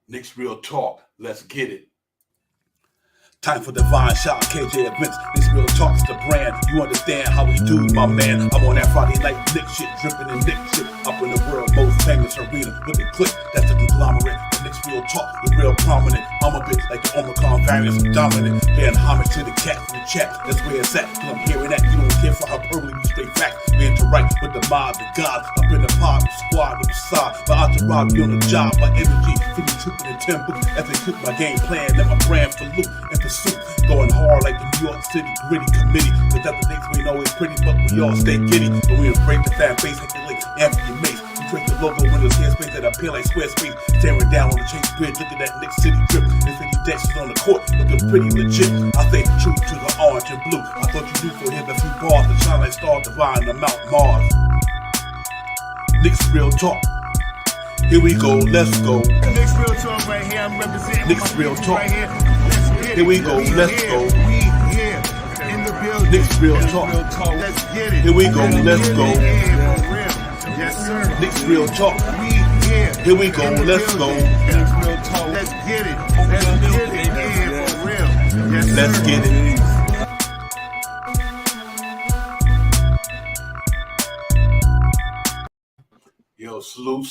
Knicks Real Talk. Let's get it. Time for divine shot, KJ events. This real talk's the brand. You understand how we do, my man. I'm on that Friday night Knicks shit, dripping in Knicks shit. Up in the world most famous arena with the click. That's the conglomerate. The Knicks Real Talk, the real prominent. I'm a bit like the Omicron variants, dominant. Paying homage to the cat in the chat. That's where it's at. Cause I'm hearing that. You don't care for hyperbole, you straight facts. We interact with the mob, the gods. Up in the pod, the squad, with the side. My entourage be on the job, my energy. Feeling tripping in tempo as they cook my game plan. And my brand for loot and pursuit. Going hard like the New York City gritty committee. Cause that the Knicks we know is pretty, but we all stay giddy. But we embrace the fan base, hit the link, Anthony Mace. We drink the logo windows, airspace that appear like Squarespace. Staring down on the Chase Bridge, looking at Knicks City drip. Infinity Dexter's on the court, looking pretty legit. I stay true to the orange and blue. I thought you knew, so here's a few bars that shine like stars divine on Mount Mars. Knicks Real Talk. Here we go, let's go. Knicks Real Talk right here, I'm representing Knicks Real Talk. right here. Let's get it. Here we go, let's go. We here in the building. Knicks Real Talk. Let's get it. Here we go, let's go. Yeah, for real. Yes, sir. Knicks Real Talk. We here. Here we go, in the let's go. building. Knicks Real Talk. Let's get it. Let's get it. Yeah, for real. Yes, Let's sir. get it. Yo, salute.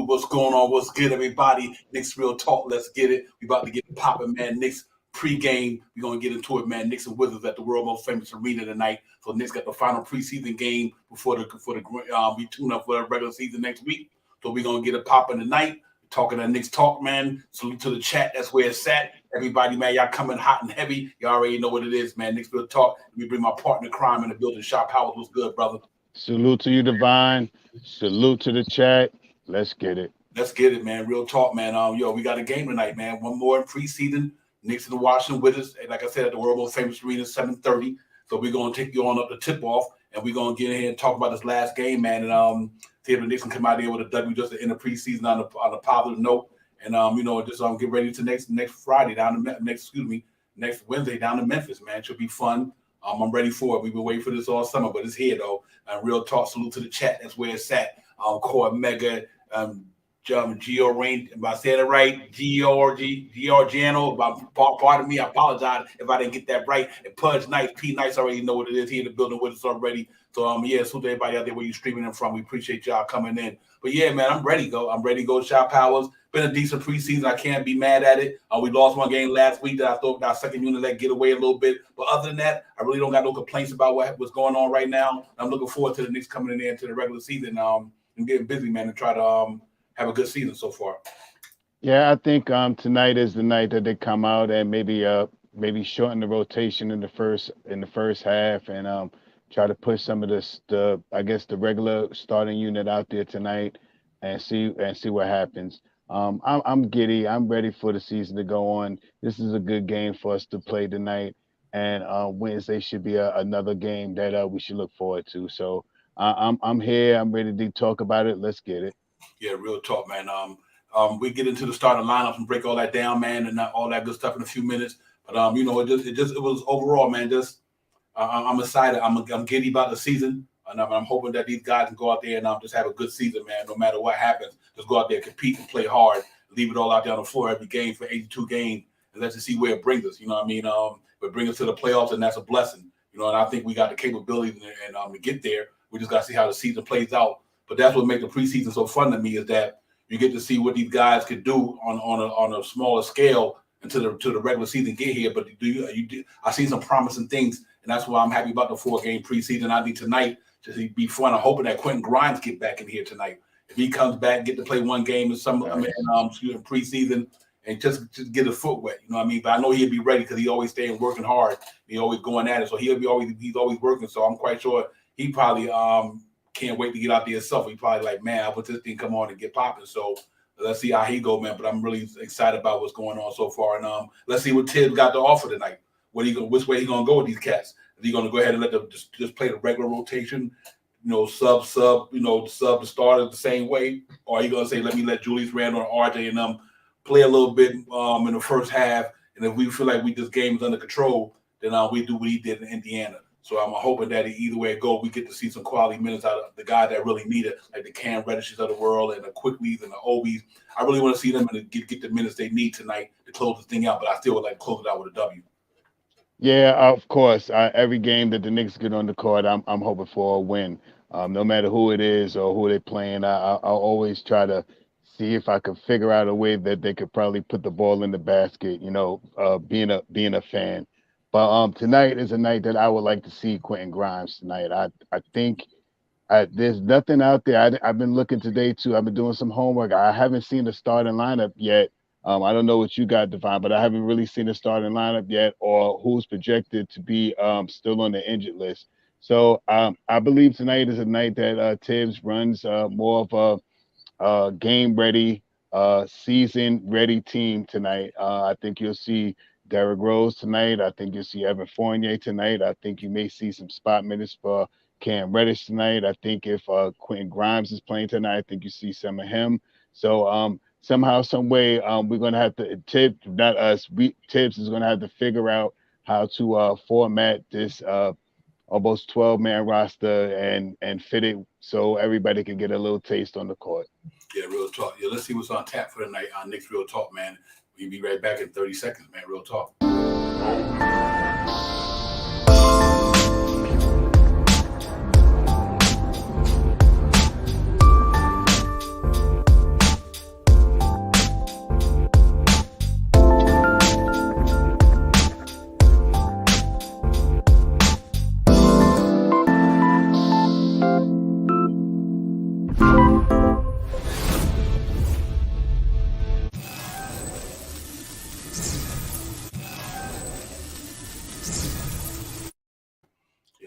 What's going on? What's good, everybody? Knicks Real Talk. Let's get it. We about to get popping, man. Knicks pregame. We're going to get into it, man. Knicks and Wizards at the world most famous arena tonight. So Knicks got the final preseason game before we tune up for the regular season next week. So we're going to get it popping tonight. Talking to Knicks Talk, man. Salute to the chat. That's where it's at. Everybody, man, y'all coming hot and heavy. Y'all already know what it is, man. Knicks Real Talk. Let me bring my partner crime in the building. Shop Howard. What's good, brother? Salute to you, Divine. Salute to the chat. Let's get it. Let's get it, man. Real talk, man. We got a game tonight, man. One more in preseason. Knicks and the Washington with us. And like I said, at the world most famous arena, 7:30. So we're gonna take you on up the tip off, and we're gonna get in here and talk about this last game, man. And see if the Knicks can come out there with a W just to end the preseason on a positive note. And just get ready to next Friday next Wednesday down to Memphis, man. It should be fun. I'm ready for it. We've been waiting for this all summer, but it's here though. Real talk, salute to the chat. That's where it's at. Core Mega, Gio Rain. If I said it right, Giorgiano. Pardon me, I apologize if I didn't get that right. And Pudge Nice, P Nice already know what it is. He in the building with us already. So salute to everybody out there where you streaming in from. We appreciate y'all coming in. But yeah, man, I'm ready to go. I'm ready to go. Shop Powers. Been a decent preseason. I can't be mad at it. We lost one game last week that I thought our second unit let get away a little bit. But other than that, I really don't got no complaints about what's going on right now. I'm looking forward to the Knicks coming in there into the regular season and getting busy, man, and try to have a good season so far. Yeah, I think tonight is the night that they come out and maybe shorten the rotation in the first half and try to push some of the regular starting unit out there tonight and see what happens. I'm giddy. I'm ready for the season to go on. This is a good game for us to play tonight, and Wednesday should be another game that we should look forward to. So I'm here. I'm ready to talk about it. Let's get it. Yeah, real talk, man. We get into the starting lineups and break all that down, man, and all that good stuff in a few minutes. But it was overall, man. I'm excited. I'm giddy about the season. And I'm hoping that these guys can go out there and just have a good season, man. No matter what happens, just go out there, compete, and play hard. Leave it all out there on the floor every game for 82 games, and let's just see where it brings us. You know what I mean? It brings us to the playoffs, and that's a blessing. And I think we got the capability and to get there. We just got to see how the season plays out. But that's what makes the preseason so fun to me is that you get to see what these guys could do on a smaller scale until the regular season get here. But I see some promising things, and that's why I'm happy about the 4-game preseason. I think tonight. Just be fun. I'm hoping that Quentin Grimes get back in here tonight. If he comes back, get to play one game in preseason and just get his foot wet. You know what I mean? But I know he'll be ready because he always staying working hard. He always going at it. So he's always working. So I'm quite sure he probably can't wait to get out there himself. He probably like, man, I want this thing come on and get popping. So let's see how he go, man. But I'm really excited about what's going on so far. And let's see what Tibbs got to offer tonight. Which way he gonna go with these cats? Is he gonna go ahead and let them just play the regular rotation, sub the starters the same way, or are you gonna say let Julius Randle and RJ and them play a little bit in the first half, and if we feel like this game is under control, then we do what he did in Indiana. So I'm hoping that either way it go, we get to see some quality minutes out of the guys that really need it, like the Cam Reddishes of the world and the Quickleys and the Obies. I really want to see them and get the minutes they need tonight to close this thing out, but I still would like to close it out with a W. Yeah, of course. Every game that the Knicks get on the court, I'm hoping for a win. No matter who it is or who they're playing, I'll always try to see if I could figure out a way that they could probably put the ball in the basket. Being a fan. But tonight is a night that I would like to see Quentin Grimes tonight. I think there's nothing out there. I've been looking today too. I've been doing some homework. I haven't seen the starting lineup yet. I don't know what you got, Devon, but I haven't really seen the starting lineup yet or who's projected to be still on the injured list. So I believe tonight is a night that Tibbs runs more of a game ready, season ready team tonight. I think you'll see Derrick Rose tonight. I think you'll see Evan Fournier tonight. I think you may see some spot minutes for Cam Reddish tonight. I think if Quentin Grimes is playing tonight, I think you see some of him. So somehow, some way, we're gonna have to Tibbs is gonna have to figure out how to format this almost 12-man roster and fit it so everybody can get a little taste on the court. Yeah, real talk. Yeah, let's see what's on tap for tonight on Knicks Real Talk, man. We'll be right back in 30 seconds, man. Real talk.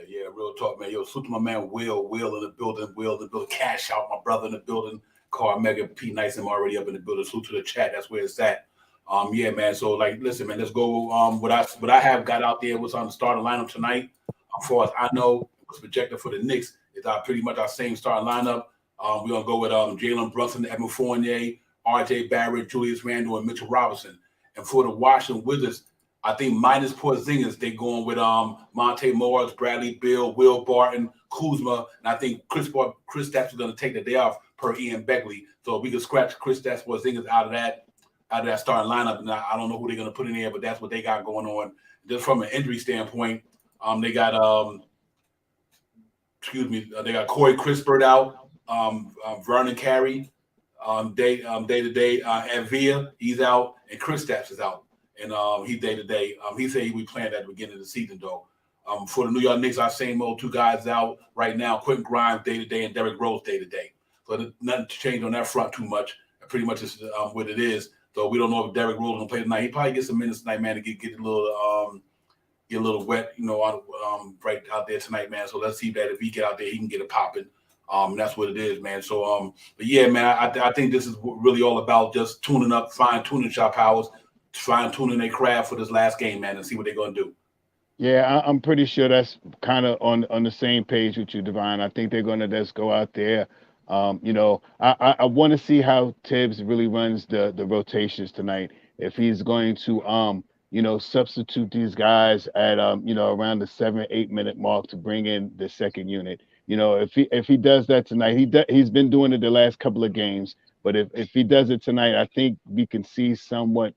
Yeah, real talk, man. Yo, salute to my man Will in the building, Cash Out, my brother in the building, Car Mega, P Nice, I'm already up in the building. Salute to the chat, that's where it's at. Yeah, man. So listen, man, let's go. What I have got out there, what's on the starting lineup tonight. As far as I know, what's projected for the Knicks is pretty much our same starting lineup. We're gonna go with Jalen Brunson, Evan Fournier, RJ Barrett, Julius Randle, and Mitchell Robinson. And for the Washington Wizards, I think minus Porzingis, they're going with Monte Morris, Bradley Beal, Will Barton, Kuzma, and I think Chris Stapps is going to take the day off per Ian Begley. So we can scratch Chris Stapps, Porzingis out of that starting lineup. And I don't know who they're going to put in there, but that's what they got going on. Just from an injury standpoint, they got they got Corey Crispert out, Vernon Carey, day to day, and Villa, he's out, and Chris Stapps is out. And he day to day. He said he would be playing at the beginning of the season, though. For the New York Knicks, our same old two guys out right now: Quentin Grimes day to day and Derrick Rose day to day. So nothing to change on that front too much. Pretty much is what it is. So we don't know if Derrick Rose gonna play tonight. He probably gets some minutes tonight, man, to get a little wet, right out there tonight, man. So let's see that if he get out there, he can get it popping. That's what it is, man. So but yeah, man, I think this is really all about just tuning up, fine tuning shot powers. Fine-tuning their craft for this last game, man, and see what they're going to do. Yeah, I'm pretty sure that's kind of on the same page with you, Divine. I think they're going to just go out there. I want to see how Tibbs really runs the rotations tonight. If he's going to, substitute these guys at, around the 7-8 minute mark to bring in the second unit. If he does that tonight, he's been doing it the last couple of games. But if he does it tonight, I think we can see somewhat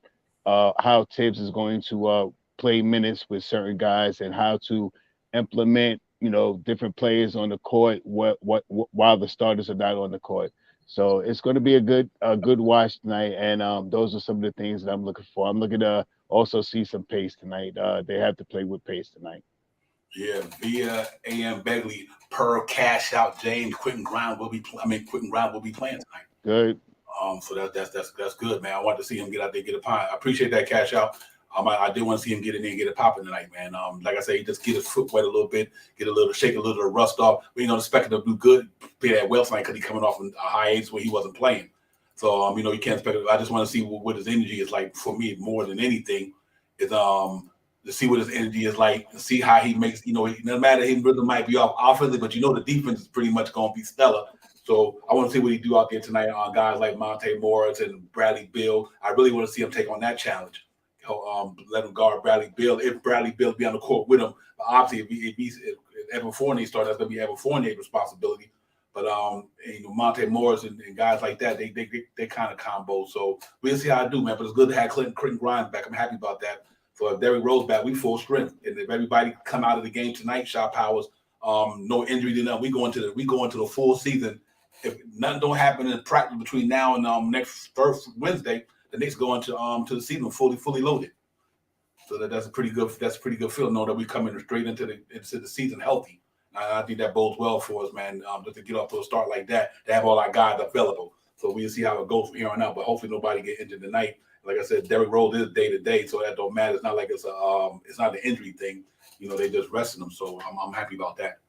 how Tibbs is going to play minutes with certain guys and how to implement, different players on the court while the starters are not on the court. So it's going to be a good watch tonight, and those are some of the things that I'm looking for. I'm looking to also see some pace tonight. They have to play with pace tonight. Yeah, via A.M. Begley per Cash Out James Quentin Grimes will be playing tonight. Good. So that's good, man. I want to see him get out there, get a pint. I appreciate that, Cash Out. I did want to see him get in there and get it popping tonight, man. Like I say, he just get his foot wet a little bit, shake a little of rust off. We ain't gonna expect him to do good, play that well tonight because he's coming off a high age where he wasn't playing. So you can't expect it. I just want to see what his energy is like for me more than anything. Is to see what his energy is like and see how he makes. No matter his rhythm might be off offensively, but the defense is pretty much gonna be stellar. So I want to see what he do out there tonight on guys like Monte Morris and Bradley Beal. I really want to see him take on that challenge. let him guard Bradley Beal. If Bradley Beal be on the court with him, obviously if Evan Fournier starts, that's going to be Evan Fournier's responsibility. But Monte Morris and guys like that, they kind of combo. So we'll see how I do, man. But it's good to have Quentin Grimes back. I'm happy about that. So if Derrick Rose back, we full strength. And if everybody come out of the game tonight, Shaw Powers, no injury to them, we go into the full season. If nothing don't happen in practice between now and next Wednesday, the Knicks go into to the season fully loaded. So that's a pretty good feeling, knowing that we coming straight into the season healthy. I think that bodes well for us, man, just to get off to a start like that, to have all our guys available. So we'll see how it goes from here on out. But hopefully nobody get injured tonight. Like I said, Derrick Rose is day to day, so that don't matter. It's not like it's not an injury thing. They just resting him. So I'm happy about that.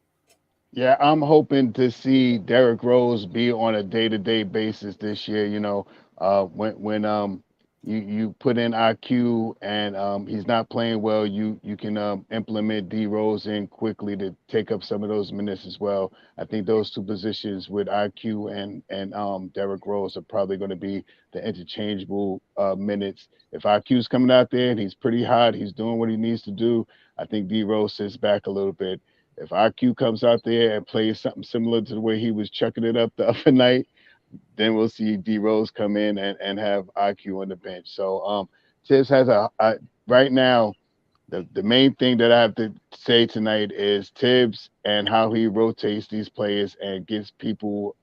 Yeah, I'm hoping to see Derrick Rose be on a day-to-day basis this year. When you put in IQ and he's not playing well, you can implement D Rose in quickly to take up some of those minutes as well. I think those two positions with IQ and Derrick Rose are probably going to be the interchangeable minutes. If IQ's coming out there and he's pretty hot, he's doing what he needs to do, I think D Rose sits back a little bit. If IQ comes out there and plays something similar to the way he was chucking it up the other night, then we'll see D Rose come in and have IQ on the bench. So Tibbs has right now, the main thing that I have to say tonight is Tibbs and how he rotates these players and gives people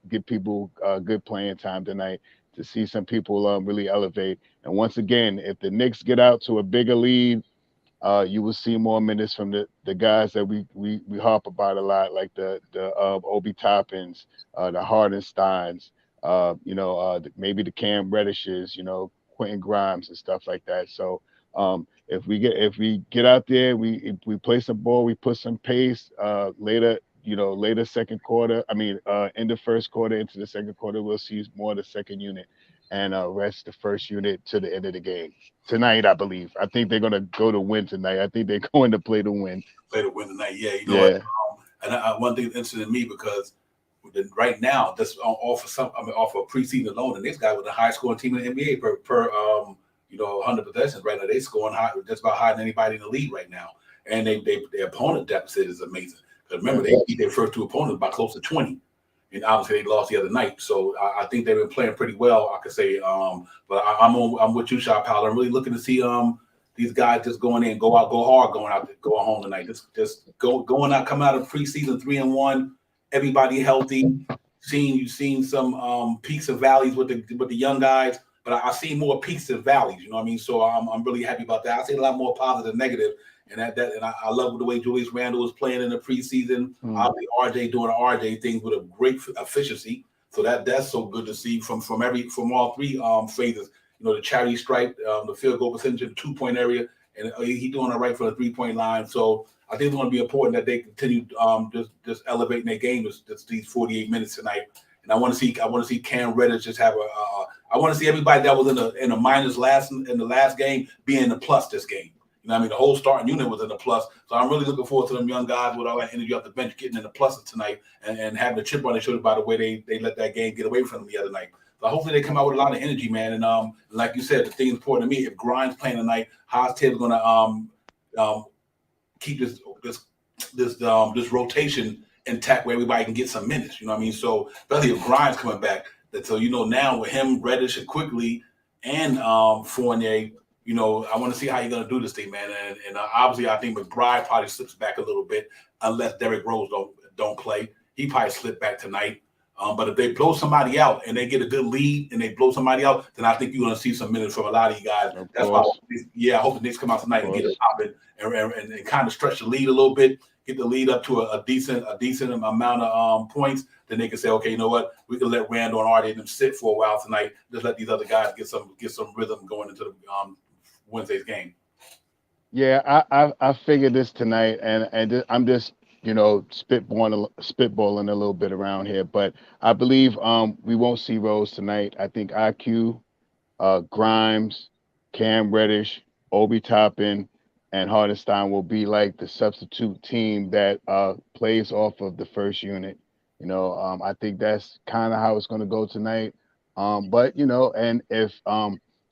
good playing time tonight, to see some people really elevate. And once again, if the Knicks get out to a bigger lead, you will see more minutes from the guys that we harp about a lot, like the Obi Toppins, the Hardensteins, maybe the Cam Reddishes, Quentin Grimes and stuff like that. So if we get out there, we play some ball, we put some pace later second quarter. In the first quarter into the second quarter, we'll see more of the second unit and rest the first unit to the end of the game. Tonight, I believe. I think they're going to go to win tonight. I think they're going to play to win. Play to win tonight, yeah. What? And one thing that's interesting to me, because right now, just off of preseason alone, the Knicks guy was the highest scoring team in the NBA per 100 possessions right now. They scoring high, just about higher than anybody in the league right now. And their opponent deficit is amazing. Because remember, they beat their first two opponents by close to 20. And obviously they lost the other night, so I think they've been playing pretty well, I could say. But I'm with you, Shaw Powell. I'm really looking to see these guys just going in, go hard, going home tonight. Just going out, coming out of preseason 3-1, everybody healthy. You've seen some peaks and valleys with the young guys, but I see more peaks and valleys. You know what I mean? So I'm really happy about that. I see a lot more positive than negative. And I love the way Julius Randle was playing in the preseason. Obviously, RJ doing RJ things with a great efficiency. So that's so good to see from all three phases. The charity stripe, the field goal percentage in the 2-point area, and he doing it right for the 3-point line. So I think it's going to be important that they continue just elevating their game just these 48 minutes tonight. And I want to see Cam Reddish just have I want to see everybody that was in a minus in the last game be in the plus this game. The whole starting unit was in the plus. So I'm really looking forward to them young guys with all that energy off the bench getting in the pluses tonight and having a chip on their shoulder by the way they let that game get away from them the other night. So hopefully they come out with a lot of energy, man. And like you said, the thing important to me, if Grimes playing tonight, how's Tibbs going to keep this rotation intact where everybody can get some minutes? You know what I mean? So especially if Grimes coming back, so now with him, Reddish, and Quickly, and Fournier. I want to see how you're going to do this thing, man. And obviously, I think McBride probably slips back a little bit unless Derrick Rose don't play. He probably slip back tonight. But if they blow somebody out and they get a good lead and they blow somebody out, then I think you're going to see some minutes from a lot of you guys. That's why, I hope the Knicks come out tonight and get it popping and kind of stretch the lead a little bit, get the lead up to a decent amount of points. Then they can say, okay, you know what? We can let Randall and Artie them sit for a while tonight. Just let these other guys get some rhythm going into the Wednesday's game. Yeah, I figured this tonight, and I'm just spitballing a little bit around here, but I believe we won't see Rose tonight. I think IQ, Grimes, Cam Reddish, Obi Toppin, and Hardenstein will be like the substitute team that plays off of the first unit. I think that's kind of how it's going to go tonight. But and if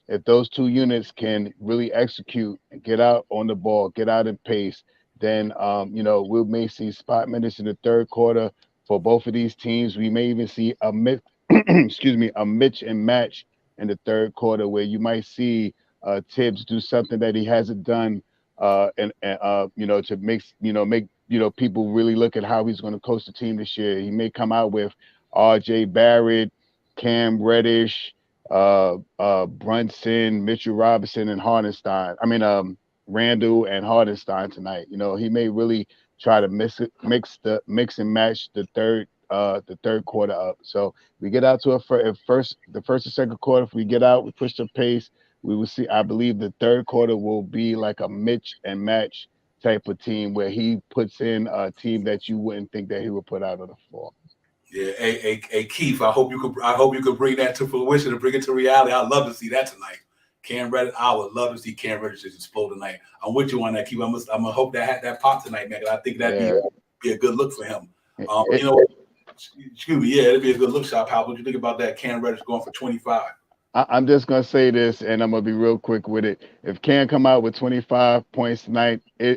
if those two units can really execute and get out on the ball, get out in pace, then we may see spot minutes in the third quarter for both of these teams. We may even see a excuse me, a mix and match in the third quarter where you might see Tibbs do something that he hasn't done, and to make people really look at how he's going to coach the team this year. He may come out with R.J. Barrett, Cam Reddish, Brunson, Mitchell Robinson, and Hardenstein. Randall and Hardenstein tonight. He may really try to mix and match the third quarter up. So we get out to the first and second quarter. If we get out, we push the pace. We will see. I believe the third quarter will be like a mix and match type of team where he puts in a team that you wouldn't think that he would put out on the floor. Yeah, hey, Keith. I hope you could bring that to fruition and bring it to reality. I'd love to see that tonight. Cam Reddish, I would love to see Cam Reddish just explode tonight. I'm with you on that, Keith. I'm gonna hope that pop tonight, man. I think that'd be a good look for him. Excuse me, yeah, it'd be a good look, Shop. How would you think about that? Cam Reddish going for 25. I'm just gonna say this, and I'm gonna be real quick with it. If Cam come out with 25 points tonight, we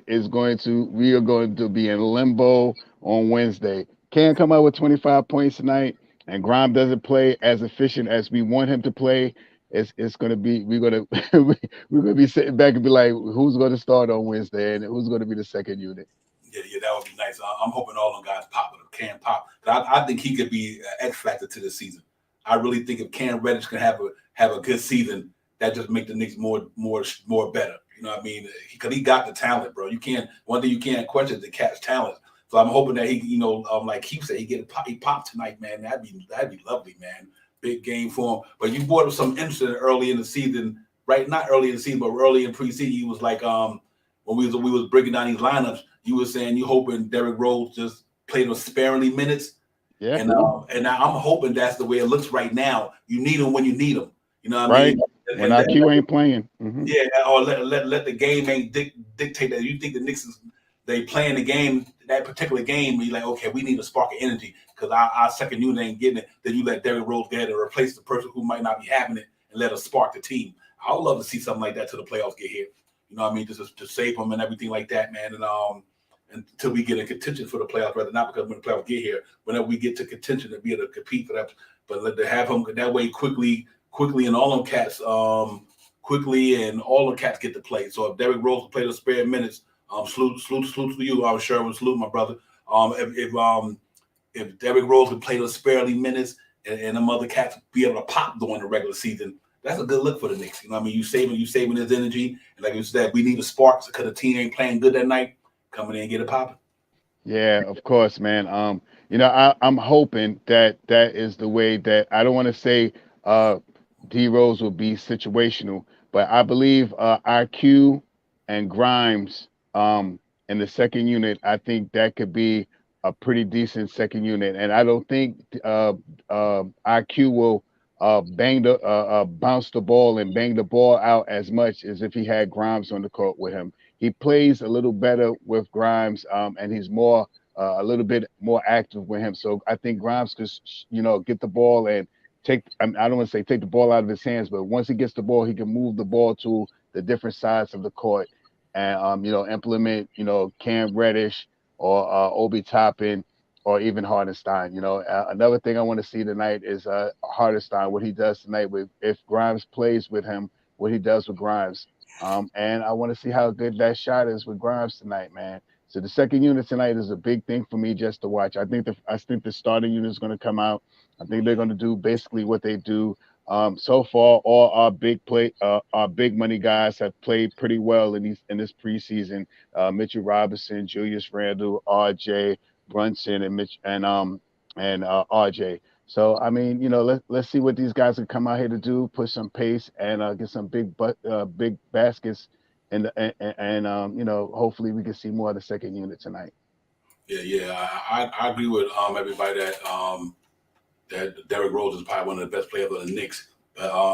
are going to be in limbo on Wednesday. Cam come out with 25 points tonight, and Grimes doesn't play as efficient as we want him to play. It's gonna be we're gonna be sitting back and be like, who's gonna start on Wednesday and who's gonna be the second unit? Yeah, that would be nice. I'm hoping all them guys pop, but if Cam pop, I think he could be an X factor to the season. I really think if Cam Reddish can have a good season, that just make the Knicks more better. You know what I mean? Because he got the talent, bro. One thing you can't question is the cat's talent. So I'm hoping that he, like Keith said, he pop tonight, man. That'd be lovely, man. Big game for him. But you brought up some interesting early in the season, right? Not early in the season, but early in preseason. You was like, when we was breaking down these lineups, you were saying you hoping Derrick Rose just played with sparingly minutes. Yeah. And I'm hoping that's the way it looks right now. You need him when you need him. You know what I mean? When IQ ain't playing. Mm-hmm. Yeah, or let the game ain't dictate that. You think the Knicks they playing the game, that particular game, where you're like, okay, we need a spark of energy because our second unit ain't getting it. Then you let Derrick Rose get it to replace the person who might not be having it and let us spark the team. I would love to see something like that till the playoffs get here. You know what I mean? Just to save them and everything like that, man. And until we get in contention for the playoffs, rather not because when the playoffs get here, whenever we get to contention to be able to compete for that, but to have him that way quickly, and all them cats, get to play. So if Derrick Rose will play the spare minutes, salute to you. I'm sure salute my brother. If Derrick Rose would play the sparely minutes and them other cats be able to pop during the regular season, that's a good look for the Knicks. You know what I mean? You saving his energy, and like you said, we need a spark because the team ain't playing good that night. Coming in and get it popping. Yeah, of course, man. I'm hoping that is the way that I don't want to say D Rose will be situational, but I believe IQ and Grimes in the second unit. I think that could be a pretty decent second unit, and I don't think IQ will bounce the ball and bang the ball out as much as if he had Grimes on the court with him. He plays a little better with Grimes, and he's a little bit more active with him. So I think Grimes could, get the ball and I don't want to say take the ball out of his hands, but once he gets the ball, he can move the ball to the different sides of the court and, implement, Cam Reddish or Obi Toppin or even Hardenstein. Another thing I want to see tonight is Hardenstein, what he does tonight if Grimes plays with him, what he does with Grimes. And I want to see how good that shot is with Grimes tonight, man. So the second unit tonight is a big thing for me just to watch. I think the starting unit is going to come out. I think they're going to do basically what they do. So far, all our big money guys have played pretty well in this preseason. Mitchell Robinson, Julius Randle, RJ, Brunson, and RJ. So I mean, let's see what these guys can come out here to do. Push some pace and get some big baskets, and hopefully we can see more of the second unit tonight. Yeah, I agree with everybody that Derrick Rose is probably one of the best players of the Knicks. But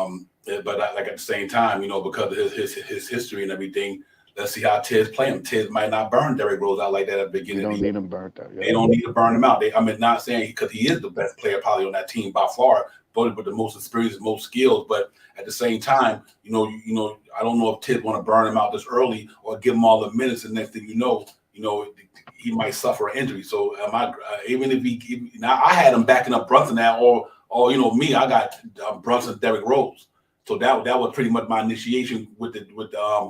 like at the same time, because of his history and everything, let's see how Tiz play him. Tiz might not burn Derrick Rose out like that at the beginning. They don't need him burnt out. Yeah. They don't need to burn him out. Not saying because he is the best player probably on that team by far, voted with the most experience, most skills. But at the same time, I don't know if Tibbs want to burn him out this early or give him all the minutes, and next thing you know, he might suffer an injury. So even if now I had him backing up Brunson now, or me, I got Brunson, Derrick Rose. So that was pretty much my initiation with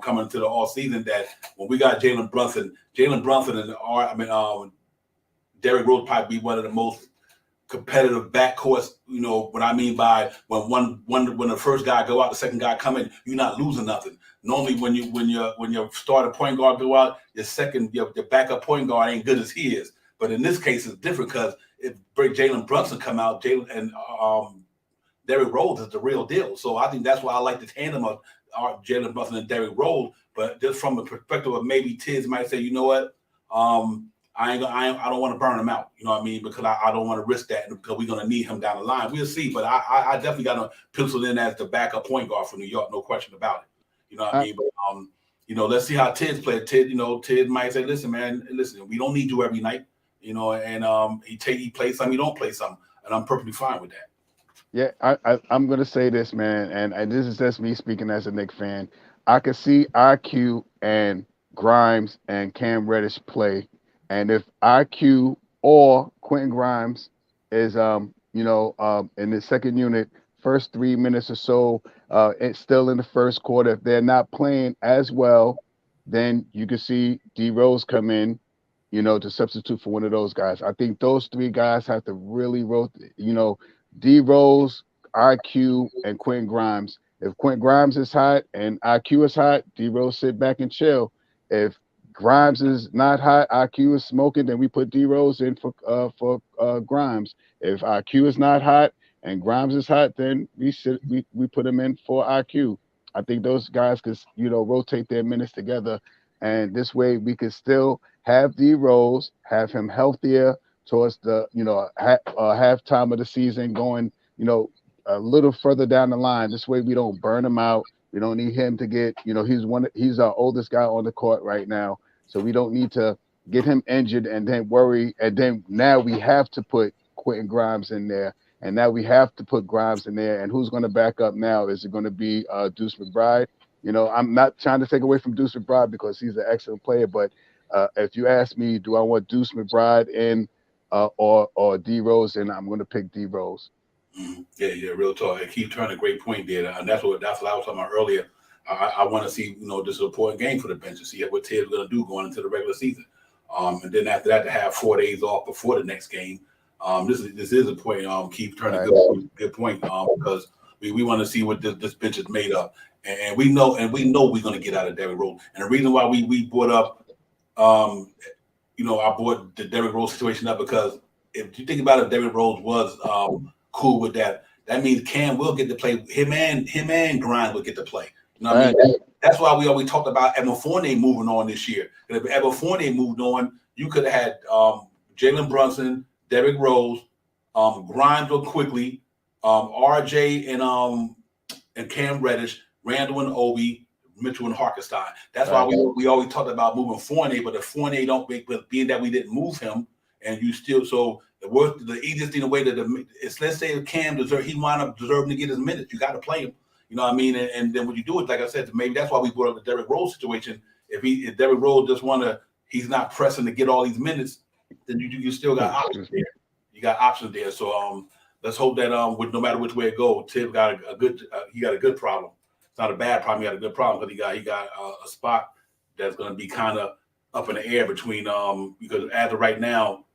coming to the all season. That when we got Jalen Brunson and Derrick Rose probably be one of the most competitive backcourts. What I mean by when the first guy go out, the second guy come in, you're not losing nothing. Normally when your starting point guard go out, your backup point guard ain't good as he is. But in this case, it's different because if Jalen Brunson come out, Derrick Rose is the real deal. So I think that's why I like the tandem of Jalen Brunson and Derrick Rose. But just from the perspective of maybe Tibbs might say, you know what, I don't want to burn him out. You know what I mean? Because I don't want to risk that because we're gonna need him down the line. We'll see. But I definitely got to pencil in as the backup point guard for New York, no question about it. You know what I mean? But let's see how Tibbs play. Tibbs might say, listen, man, we don't need you every night. And he plays some, he don't play some, and I'm perfectly fine with that. Yeah, I'm gonna say this, man, and this is just me speaking as a Knicks fan. I could see IQ and Grimes and Cam Reddish play, and if IQ or Quentin Grimes is in the second unit, first 3 minutes or so, it's still in the first quarter. If they're not playing as well, then you can see D Rose come in, to substitute for one of those guys. I think those three guys have to really rotate. D Rose, IQ, and Quentin Grimes. If Quentin Grimes is hot and IQ is hot, D Rose sit back and chill. If Grimes is not hot, IQ is smoking, then we put D Rose in for Grimes. If IQ is not hot and Grimes is hot, then we put him in for IQ. I think those guys could rotate their minutes together, and this way we could still have D Rose, have him healthier towards the halftime of the season, going a little further down the line. This way we don't burn him out. We don't need him to get he's our oldest guy on the court right now, so we don't need to get him injured and then worry. And then now we have to put Quentin Grimes in there, and now we have to put Grimes in there. And who's going to back up now? Is it going to be Deuce McBride? I'm not trying to take away from Deuce McBride because he's an excellent player, but if you ask me, do I want Deuce McBride in or D Rose, and I'm going to pick D Rose. Mm-hmm. Yeah, real talk. Keith turned a great point there, and that's what I was talking about earlier. I want to see, this is an important game for the bench to see what Tibbs going to do going into the regular season, and then after that to have 4 days off before the next game. This is a point. Keith turned a good point because we want to see what this bench is made of, and we know we're going to get out of Derrick Rose. And the reason why we brought up I brought the Derrick Rose situation up because if you think about it, Derrick Rose was cool with that. That means Cam will get to play. Him and Grimes will get to play. You know what I mean? That's why we always talked about Evan Fournier moving on this year. And if Evan Fournier moved on, you could have had Jalen Brunson, Derrick Rose, Grimes real quickly, RJ and Cam Reddish, Randall and Obi, Mitchell and Hartenstein. That's why we always talked about moving Fournier, but if Fournier don't make, but being that we didn't move him, and you still the easiest thing, the way that it's, let's say Cam he wound up deserving to get his minutes, you got to play him. You know what I mean? And then what you do is, like I said, maybe that's why we brought up the Derrick Rose situation. If Derrick Rose just he's not pressing to get all these minutes, then you still got options there. You got options there. So let's hope that with no matter which way it goes, Tibbs got a good problem. It's not a bad problem. He got a good problem because he got a spot that's going to be kind of up in the air between because as of right now,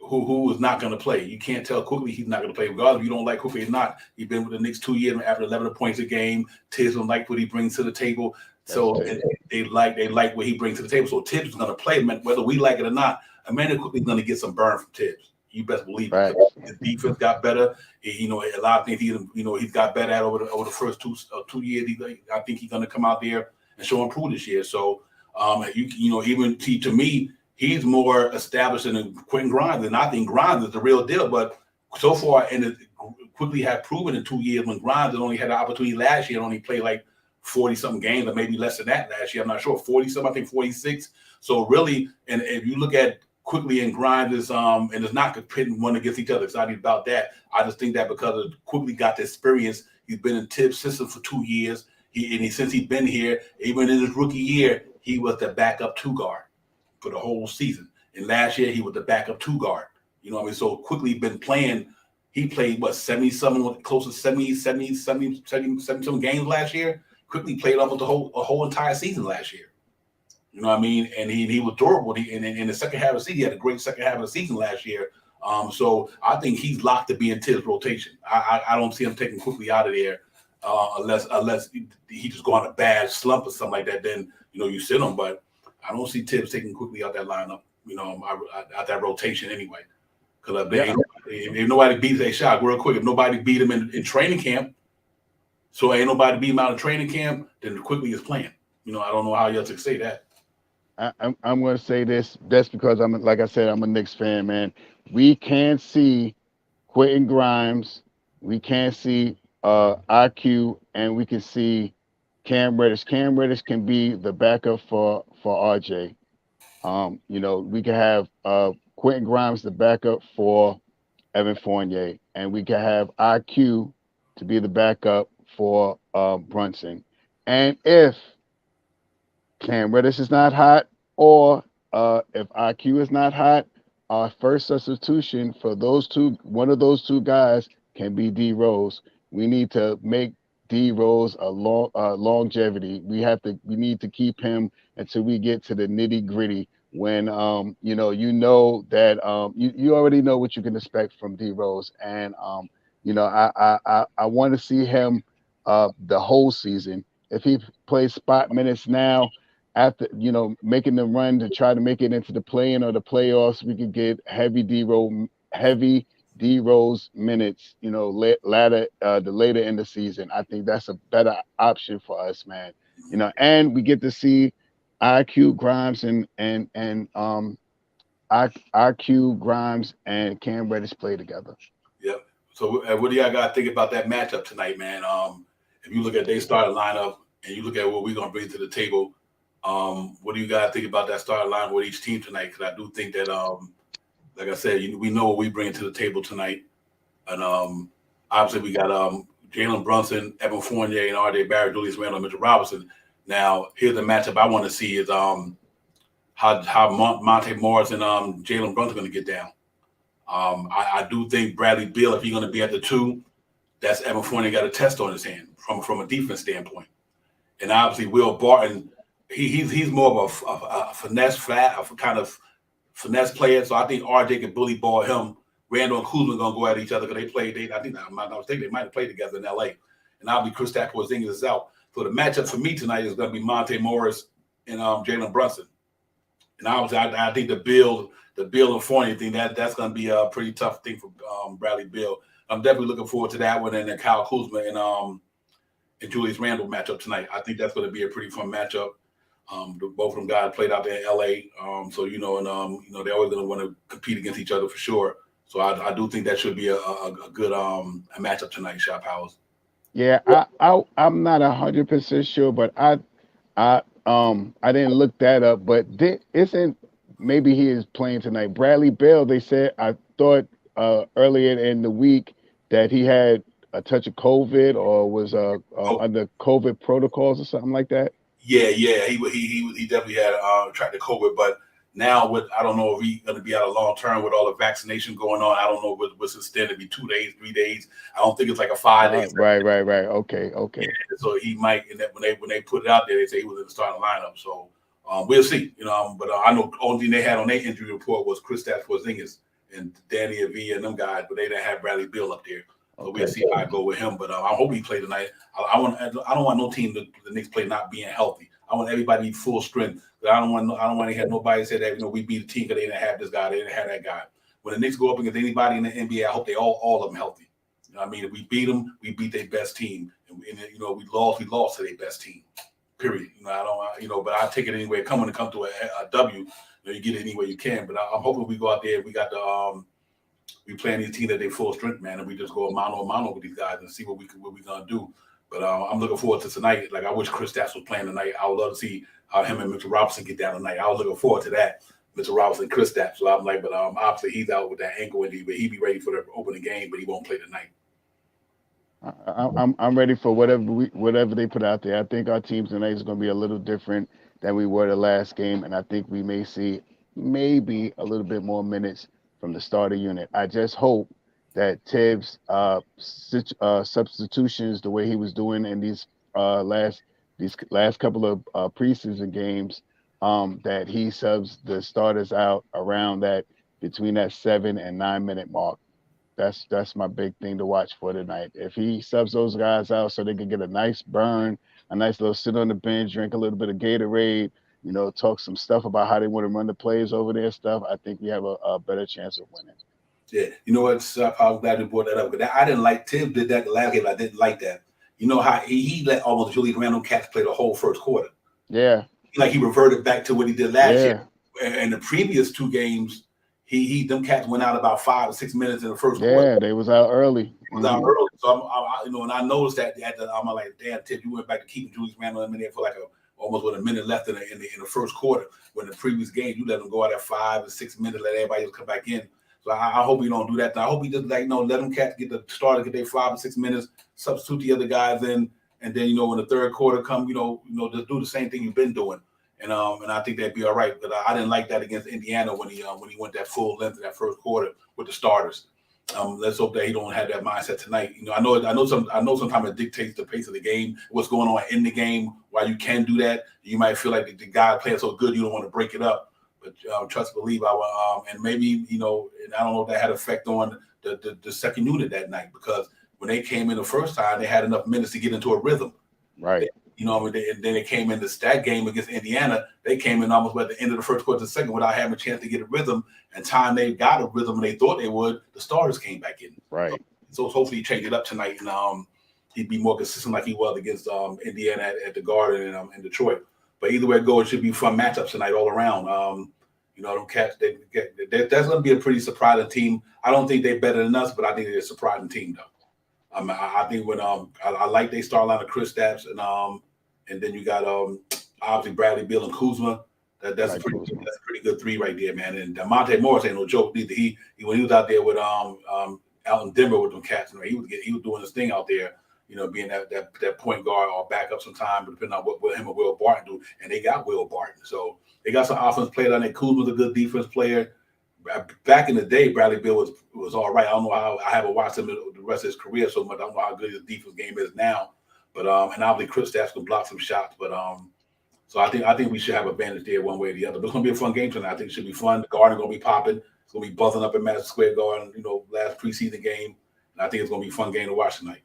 who is not going to play. You can't tell quickly he's not going to play. Regardless if you don't like quickly or not, he's been with the Knicks 2 years after 11 points a game. Tibbs don't like what he brings to the table. So they like what he brings to the table. So Tibbs is going to play, whether we like it or not. Amanda quickly is going to get some burn from Tibbs. You best believe it. His defense got better. A lot of things he's got better at over the first 2 years. I think he's going to come out there and show improve this year. So even to me, he's more established than Quentin Grimes, and I think Grimes is the real deal. But so far, and it quickly had proven in 2 years when Grimes had only had the opportunity last year and only played like 40-something games, or maybe less than that last year. I'm not sure, 40-something, I think 46. So really, and if you look at Quickly and Grimes is and it's not pitting one against each other. Excited about that. I just think that because of Quickly got the experience, he's been in Tibbs' system for 2 years. Since he's been here, even in his rookie year, he was the backup 2 guard for the whole season. And last year he was the backup 2 guard. You know what I mean? So Quickly been playing. He played what 70-something, close to 70 games last year. Quickly played almost a whole entire season last year. You know what I mean? And he was durable. In the second half of the season, he had a great second half of the season last year. So I think he's locked to be in Tibbs' rotation. I don't see him taking Quickly out of there unless he just go on a bad slump or something like that. Then you sit him. But I don't see Tibbs taking Quickly out that lineup. Out that rotation anyway. Because if nobody beats a shot real quick, if nobody beat him in training camp, so ain't nobody beat him out of training camp, then Quickly is playing. I don't know how else to say that. I'm going to say this. That's because like I said, I'm a Knicks fan, man. We can't see Quentin Grimes. We can't see IQ, and we can see Cam Reddish. Cam Reddish can be the backup for RJ. We can have Quentin Grimes the backup for Evan Fournier, and we can have IQ to be the backup for Brunson. And if Cam Reddish is not hot, or if IQ is not hot, our first substitution for one of those two guys can be D Rose. We need to make D Rose a longevity. We need to keep him until we get to the nitty gritty. When that you already know what you can expect from D Rose, and I want to see him the whole season. If he plays spot minutes now, after making the run to try to make it into the play-in or the playoffs, we could get heavy D Rose minutes. Later in the season. I think that's a better option for us, man. And we get to see IQ Grimes and IQ Grimes and Cam Reddish play together. Yep. So what do y'all got to think about that matchup tonight, man? If you look at their starting lineup and you look at what we're going to bring to the table, what do you guys think about that starting line with each team tonight? Because I do think that, like I said, we know what we bring to the table tonight. And obviously we got Jalen Brunson, Evan Fournier, and R.J. Barrett, Julius Randle, and Mitchell Robinson. Now, here's the matchup I want to see is how Monte Morris and Jalen Brunson are going to get down. I do think Bradley Beal, if he's going to be at the 2, that's Evan Fournier got a test on his hand from a defense standpoint. And obviously Will Barton, he's more of a finesse kind of finesse player. So I think RJ can bully ball him. Randall and Kuzma going to go at each other because I think I'm not mistaken, they might have played together in LA. And obviously Kristaps Porzingis is out. So the matchup for me tonight is going to be Monte Morris and Jalen Brunson. And obviously, I think the Beal and Fournier thing that's going to be a pretty tough thing for Bradley Beal. I'm definitely looking forward to that one, and then Kyle Kuzma and Julius Randle matchup tonight. I think that's going to be a pretty fun matchup. Both of them guys played out there in LA, so they're always going to want to compete against each other for sure. So I do think that should be a good a matchup tonight, Shot Powers. Yeah, I'm not 100% sure, but I didn't look that up. But maybe he is playing tonight. Bradley Beal, they said, I thought earlier in the week that he had a touch of COVID or was under COVID protocols or something like that. Yeah, he definitely had tracked the COVID, but now I don't know if he's going to be out of long term with all the vaccination going on. I don't know what's extended to be 2 days, 3 days. I don't think it's like a 5 days. Right. Okay. Yeah, so he might, and when they put it out there, they say he was in the starting lineup. So we'll see. But I know the only thing they had on their injury report was Kristaps Porzingis and Danny Avila and them guys, but they didn't have Bradley Beal up there. So we'll see how I go with him. But I hope he play tonight. I don't want no team the Knicks play not being healthy. I want everybody to be full strength. I don't want to have nobody say that we beat the team because they didn't have this guy, they didn't have that guy. When the Knicks go up against anybody in the NBA, I hope they all of them healthy. You know what I mean? If we beat them, we beat their best team, and we lost to their best team. Period. But I take it anyway. Come to a W. You get it any way you can. But I'm hoping we go out there. We got the we playing these teams that they full strength, man, and we just go mano a mano with these guys and see what we gonna do. But I'm looking forward to tonight. Like I wish Kristaps was playing tonight. I would love to see him and Mitchell Robinson get down tonight. I was looking forward to that. Mr. Robinson, Kristaps. So I'm like, but obviously he's out with that ankle injury, but he'd be ready for the opening game, but he won't play tonight. I'm ready for whatever they put out there. I think our team tonight is going to be a little different than we were the last game, and I think we may see maybe a little bit more minutes from the starter unit. I just hope that Tibbs' substitutions, the way he was doing in these last couple of preseason games, that he subs the starters out around that between that 7 and 9 minute mark. That's my big thing to watch for tonight. If he subs those guys out so they can get a nice burn, a nice little sit on the bench, drink a little bit of Gatorade, talk some stuff about how they want to run the plays over there stuff, I think we have a better chance of winning. Yeah, you know what? I was glad you brought that up. But I didn't like Tim did that the last game. I didn't like that. You know how he let almost Julius Randle Cats play the whole first quarter. Yeah. Like he reverted back to what he did last year. And the previous 2 games, them Cats went out about 5 or 6 minutes in the first quarter. Yeah, they was out early. So and I noticed that I'm like, damn, Tim, you went back to keeping Julius Randle in there for like almost with a minute left in the first quarter. When the previous game, you let them go out at 5 or 6 minutes, let everybody else come back in. So I hope we don't do that. I hope we just let them Cats get the starter, get their 5 or 6 minutes, substitute the other guys in, and then when the third quarter come, just do the same thing you've been doing. And I think that'd be all right. But I didn't like that against Indiana when he went that full length in that first quarter with the starters. Let's hope that he don't have that mindset tonight. I know sometimes it dictates the pace of the game, what's going on in the game. While you can do that, you might feel like the guy playing so good you don't want to break it up. But trust and believe, I will. And maybe and I don't know if that had effect on the second unit that night, because when they came in the first time, they had enough minutes to get into a rhythm. Right. And then they came in that game against Indiana. They came in almost at the end of the first quarter, the second, without having a chance to get a rhythm. And time they got a rhythm, and they thought they would, the starters came back in. Right. So hopefully he changed it up tonight, and he'd be more consistent like he was against Indiana at the Garden and in Detroit. But either way it goes, it should be fun matchups tonight all around. Them Cats, that's going to be a pretty surprising team. I don't think they're better than us, but I think they're a surprising team, though. I think when I like they start line of Kristaps and then you got obviously Bradley Beal and Kuzma. That's a pretty good 3 right there, man. And Monte Morris ain't no joke neither. He when he was out there with out in Denver with them Cats, he was doing his thing out there. Being that point guard or backup sometime, depending on what him or Will Barton do. And they got Will Barton, so they got some offense player on there. Kuzma's a good defense player. Back in the day, Bradley Beal was all right. I don't know how, I haven't watched him the rest of his career so much. I don't know how good his defense game is now. But and obviously Kristaps can block some shots. But so I think we should have advantage there one way or the other. But it's gonna be a fun game tonight. I think it should be fun. The Garden gonna be popping. It's gonna be buzzing up at Madison Square Garden. Last preseason game. And I think it's gonna be a fun game to watch tonight.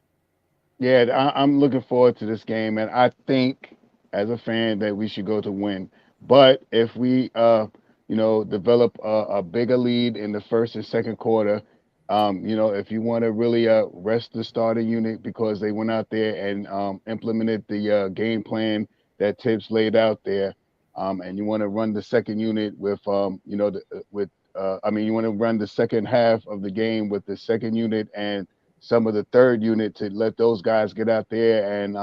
Yeah, I'm looking forward to this game, and I think as a fan that we should go to win. But if we develop a bigger lead in the first and second quarter, if you want to really rest the starter unit because they went out there and implemented the game plan that Tibbs laid out there, and you want to run the second unit with you want to run the second half of the game with the second unit and some of the third unit to let those guys get out there and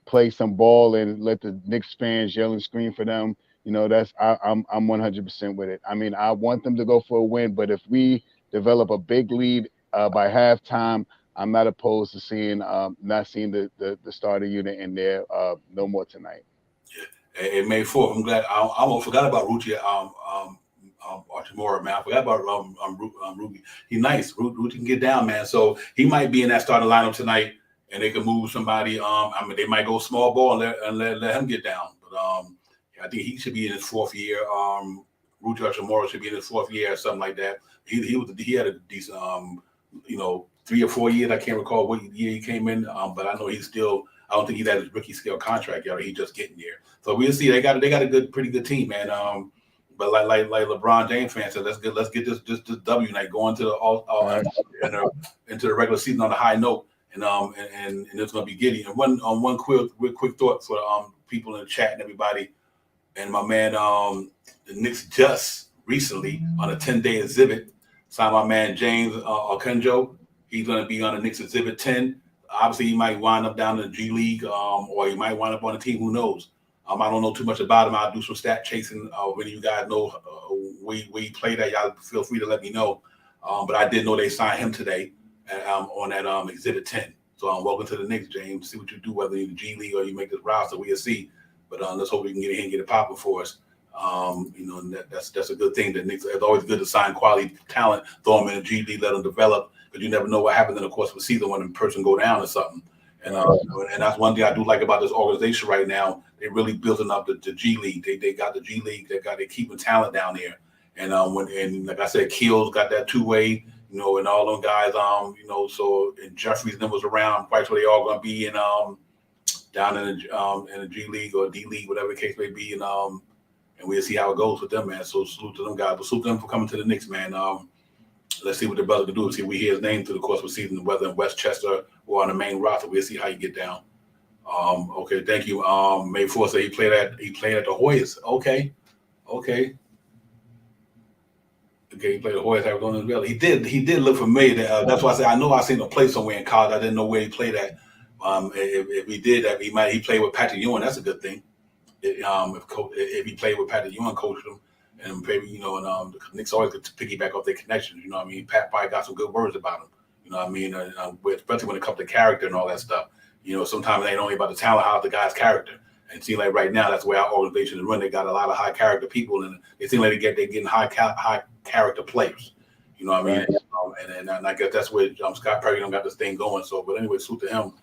play some ball and let the Knicks fans yell and scream for them. I'm 100% with it. I mean, I want them to go for a win, but if we develop a big lead by halftime, I'm not opposed to seeing the starter unit in there no more tonight. Yeah, and May 4th. I'm glad. I almost forgot about Ruchi. Archimura, man. I forgot about Ruby. He's nice. Ruchi can get down, man. So he might be in that starting lineup tonight, and they can move somebody. They might go small ball and let him get down. But I think he should be in his 4th year. Ruchi Archimura should be in his 4th year or something like that. He had a decent 3 or 4 years. I can't recall what year he came in, but I know he's still. I don't think he's at his rookie scale contract yet. He's just getting there. So we'll see. They got a pretty good team, man. But like LeBron James fans said, let's get this W night going to into the regular season on a high note, and it's gonna be giddy. And one quick thought for people in the chat and everybody, and my man the Knicks just recently on a 10-day exhibit signed my man James Okunjo. He's gonna be on the Knicks exhibit 10. Obviously, he might wind up down in the G League, or he might wind up on a team. Who knows? I don't know too much about him. I'll do some stat chasing. When you guys know we play that, y'all feel free to let me know. But I did know they signed him today on that Exhibit 10. So welcome to the Knicks, James. See what you do, whether you're in the G League or you make this roster, we'll see. But let's hope we can get in here and get it popping for us. And that's a good thing. The Knicks, it's always good to sign quality talent, throw them in the G League, let them develop, because you never know what happens in the course of a season when a person go down or something. And that's one thing I do like about this organization right now. They're really building up the G League. They got the G League. They're keeping talent down there. And like I said, Keel's got that two-way. And all them guys, so and Jeffries then was around. Quite sure they all gonna be in down in the G League or D League, whatever the case may be, and we'll see how it goes with them, man. So salute to them guys, but salute to them for coming to the Knicks, man. Let's see what the brother can do. See if we hear his name through the course of the season, whether in Westchester or on the main roster. We'll see how you get down. Okay, thank you. May 4 said he played at the Hoyas. Okay. Okay, he played the Hoyas Arizona as well. He did look familiar. That's why I said I know I seen him play somewhere in college. I didn't know where he played at. If he did that, he played with Patrick Ewing. That's a good thing. If he played with Patrick Ewing, coached him, and maybe the Knicks always get to piggyback off their connections. You know what I mean? Pat probably got some good words about him. You know what I mean? Especially when it comes to character and all that stuff. Sometimes it ain't only about the talent, how the guy's character. And it seems like right now that's the way our organization is run. They got a lot of high character people, and it seems like they're getting high character players. You know what I mean? Right. And I guess that's where Scott Perry got this thing going. So, but anyway, salute to him.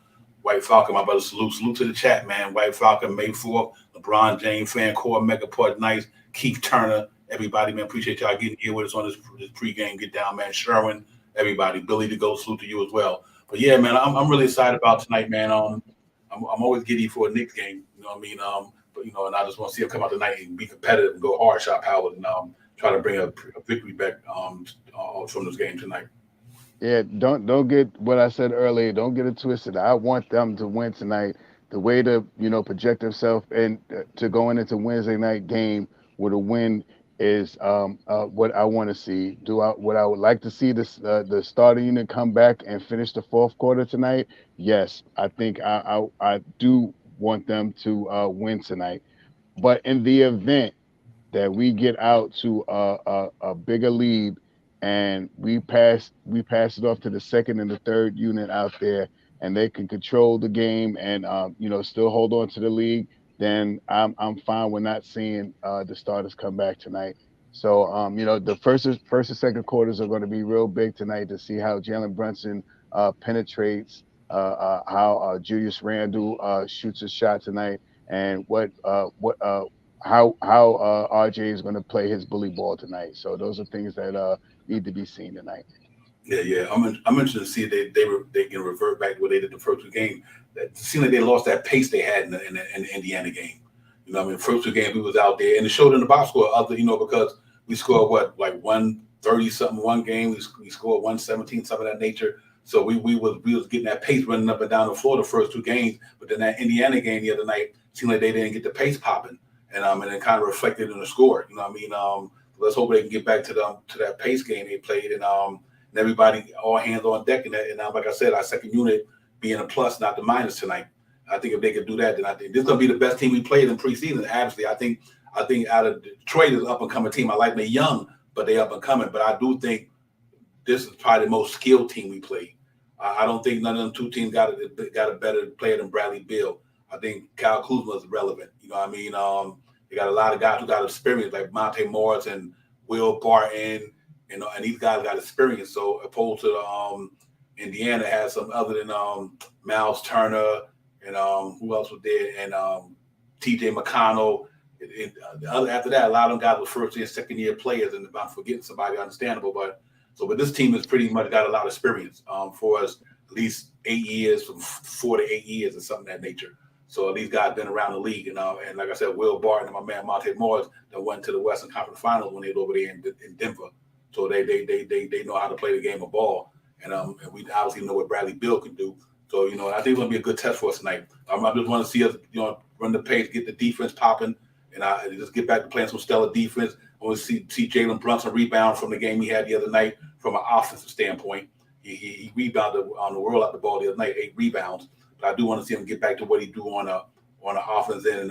White Falcon, my brother, salute to the chat, man. White Falcon, May 4th, LeBron James, fan core, Megaport, nice. Keith Turner, everybody, man, appreciate y'all getting here with us on this pregame. Get down, man. Sherwin, everybody, Billy to go, salute to you as well. But yeah, man, I'm really excited about tonight, man. I'm always giddy for a Knicks game, you know what I mean? But and I just want to see him come out tonight and be competitive and go hard, shot Howard, and try to bring a victory back from this game tonight. Yeah, don't get what I said earlier. Don't get it twisted. I want them to win tonight. The way to project themselves and to going into Wednesday night game with a win is what I want to see. What I would like to see the starting unit come back and finish the fourth quarter tonight. Yes, I think I do want them to win tonight. But in the event that we get out to a bigger lead and we pass it off to the second and the third unit out there, and they can control the game and still hold on to the league, then I'm fine with not seeing the starters come back tonight. So the first and second quarters are going to be real big tonight to see how Jalen Brunson penetrates, how Julius Randle shoots a shot tonight, and how RJ is going to play his bully ball tonight. So those are things that need to be seen tonight. Yeah. I'm interested to see if they can revert back to what they did the first two games. It seemed like they lost that pace they had in the Indiana game. You know what I mean? First two games we was out there, and it showed in the box score. Because we scored 130 something one game. We scored 117 something of that nature. So we was getting that pace running up and down the floor the first two games. But then that Indiana game the other night seemed like they didn't get the pace popping, and it kind of reflected in the score. You know what I mean? Let's hope they can get back to that pace game they played, and everybody all hands on deck. And like I said, our second unit being a plus, not the minus tonight. I think if they could do that, then I think this is going to be the best team we played in preseason. Obviously, I think out of Detroit is an up and coming team. I like them young, but they up and coming. But I do think this is probably the most skilled team we played. I don't think none of them two teams got a better player than Bradley Beal. I think Kyle Kuzma is relevant. You know what I mean? They got a lot of guys who got experience, like Monte Morris and Will Barton, and these guys got experience. So opposed to Indiana has some other than Miles Turner and who else was there, and T.J. McConnell. After that, a lot of them guys were first and second year players, and if I'm forgetting somebody, understandable. But this team has pretty much got a lot of experience for us, at least 8 years, from 4 to 8 years, or something of that nature. So these guys been around the league, and like I said, Will Barton and my man Monte Morris that went to the Western Conference Finals when they were over there in Denver. So they know how to play the game of ball, and we obviously know what Bradley Beal can do. So I think it's gonna be a good test for us tonight. I just want to see us run the pace, get the defense popping, and just get back to playing some stellar defense. I want to see Jalen Brunson rebound from the game he had the other night from an offensive standpoint. He rebounded on the world out the ball the other night, 8 rebounds. But I do want to see him get back to what he do on the offense end,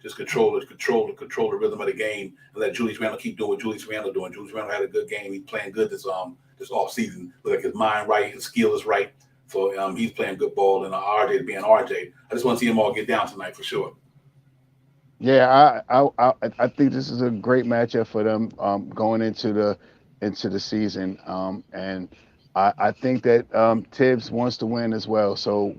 just control the rhythm of the game, and let Julius Randle keep doing what Julius Randle doing. Julius Randle had a good game. He's playing good this off season. Look like his mind right, his skill is right. So he's playing good ball, and RJ being RJ. I just want to see them all get down tonight for sure. Yeah, I think this is a great matchup for them going into the season, and I think that Tibbs wants to win as well. So